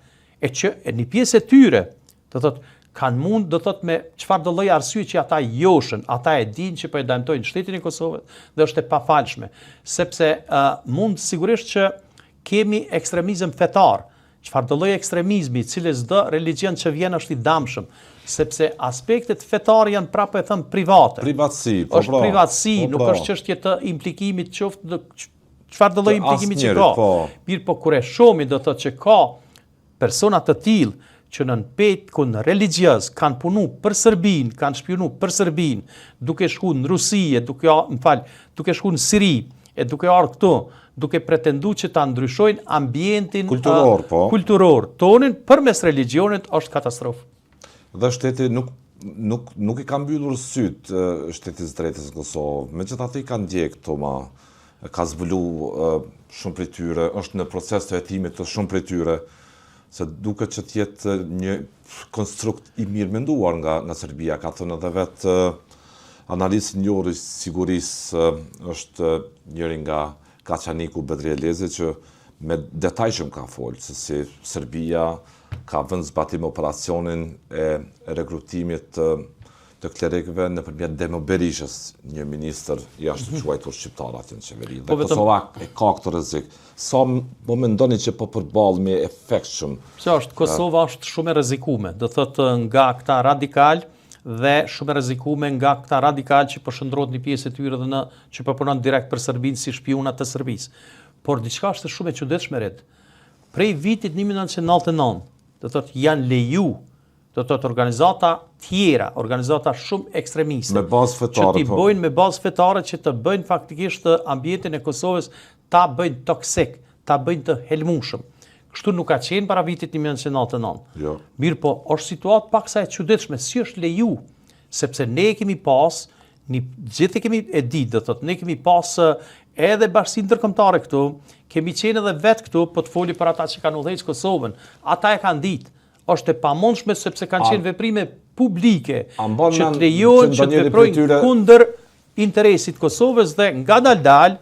C: E që një pjesë e tyre, do thotë kanë mund, do thotë me çfarë do lloj arsye që ata joshën, ata e dinë që po e dëmtojnë shtetin e Kosovës dhe është e pafalshme, sepse mund sigurisht që kemi ekstremizëm fetar. Çfarë do lloj ekstremizmi, i cili çdo religjion që vjen është i dëmshëm, sepse aspektet fetare janë prapë e thënë private.
B: Privatësi,
C: është privatësi, nuk është çështje të implikimit qoftë çfarë do lloj implikimi që ka. Mirë, po kur e shohim do thotë që ka persona të tillë që në petkun religjioz kanë punu për Serbinë, kanë shpionu për Serbinë, duke shkuar në Rusi, duke shkuar në Siri, e duke ardhur këtu, duke pretenduar që ta ndryshojnë ambientin kulturor tonin përmes religionit, është katastrofë.
B: Dhe shteti nuk i ka mbyllur syt shteti i drejtës në Kosovë, megjithatë i ka ndjek këto ka zbulu shumë prej tyre, është në proces të hetimit të shumë prej tyre, se duket që t'jetë një konstrukt i mirë menduar nga Serbia, ka thënë edhe vetë analistë njëri sigurisë është njëri nga Kaçaniku Bedri Elezi që me detajshëm ka folë se si Serbia ka vënë zbatim operacionin e rekrutimit të klerikëve nëpërmjet Demo Berishës, një ministër jashtë quajtur shqiptar aty në qeveri. Dhe Kosova e ka këtë rrezik. Sa po mendoni që po përballë me efekt shumë?
C: Kosova është shumë e rrezikuar, do thotë nga këta radikal dhe shumë e rrezikuar nga këta radikal që po shndrohet një pjesë e tyre dhe që po punon direkt për Serbinë si shpiuna të Serbisë. Por diçka është shumë e çuditshme red. Prej vitit 1999, do thotë janë leju, do thotë organizata tjera, organizata shumë ekstremiste,
B: me bazë fetare,
C: që t'i bojnë me bazë fetare, që të bëjnë faktikisht ambientin e Kosovës ta bëjnë toksik, ta bëjnë të helmushëm. Kështu nuk ka qenë para vitit 1999.
B: Jo.
C: Mirë, po është situatë paksa e çuditshme, si është leju, sepse ne kemi pas, gjithë kemi e ditë, do thotë, ne kemi pas edhe bashkësinë ndërkombëtare këtu, kemi qenë edhe vetë këtu, po të foli për ata që kanë udhëhequr Kosovën, ata e kanë ditë. Është e pamundshme sepse kanë qenë veprime publike që të lejohen që të veprojnë kundër interesit Kosovës dhe ngadalë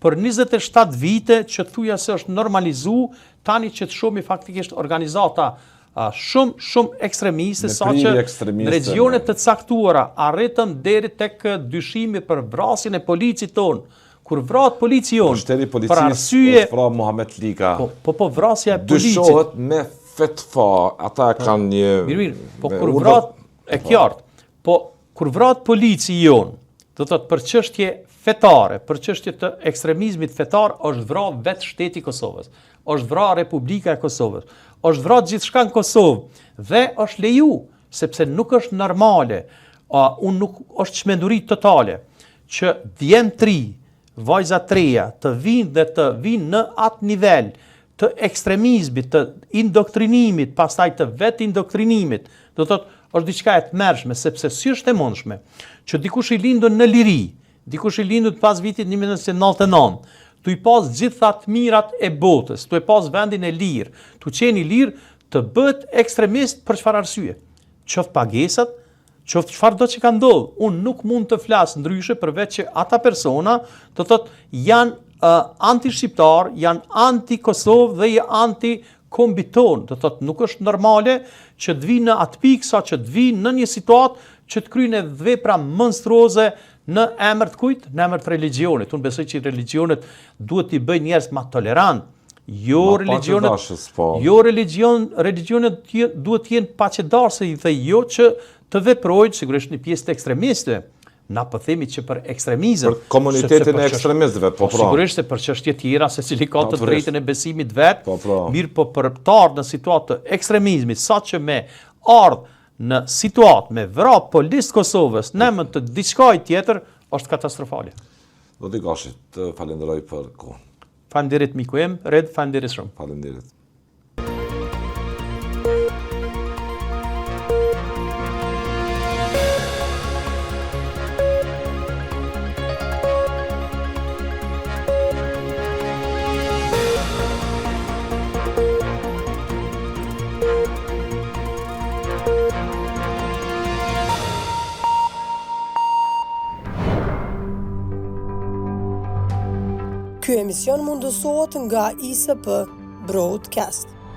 C: për 27 vite që thuja se është normalizu, tani që të shohim faktikisht organizata shumë ekstremiste, sa që në regionet të caktuara arritëm deri tek dyshimi për vrasjen e policit tonë. Kur vrat policion për arsye
B: Muhamet Lika.
C: Po vrasja e policit
B: dyshohet me fetfa, ata kanë një...
C: Mirë, po kur vrat, e qartë, po kur vrat policion, do thotë për çështje fetare, për çështje të ekstremizmit fetar, është vrarë vetë shteti i Kosovës, është vrarë Republika e Kosovës, është vrarë gjithçka në Kosovë dhe është leju, sepse nuk është normale, nuk është çmenduri totale që djem tri, vajza treja të vinë dhe të vinë në atë nivel të ekstremizmit, të indoktrinimit, pastaj të vetë indoktrinimit, do thotë është diçka e tmerrshme, sepse si është e mundshme që dikush i lindur në liri, dikush i lindur pas vitit 1999, tu i pas gjitha të mirat e botës, tu i pas vendin e lirë, tu qeni lirë të bëhet ekstremist për çfarë arsye? Qoftë pagesat, qoftë çfarë do që ka ndodhur. Unë nuk mund të flas ndryshe përveç që ata persona, do thotë, janë anti-shqiptar, janë anti-Kosovë dhe janë anti-kombiton. Do thotë, nuk është normale që të vinë në atë pikë sa që të vinë në një situatë që të kryejnë vepra monstruoze në emër të kujt? Në emër të religionit. Unë besoj që religionet duhet t'i bëjnë njerëz më tolerant. Religionet duhet të jenë paqëdarëse dhe jo që të veprojnë, sigurisht një pjesë të ekstremistëve. Na po themi që për ekstremizëm,
B: për komunitetin e ekstremistëve, po pra.
C: Sigurisht se për çështje tjera secili ka të drejtën e besimit vet, mirë po për të ardhur në situatë të ekstremizmit, saqë me ardh në situatë me vrap policë Kosovës në emër të diçka tjetër, është katastrofale.
B: Do t'i Gashi, të falenderoj për kohën.
C: Faleminderit miku im, Red, faleminderit shumë.
B: Faleminderit.
A: Ky emision mundësohet nga ISP Broadcast.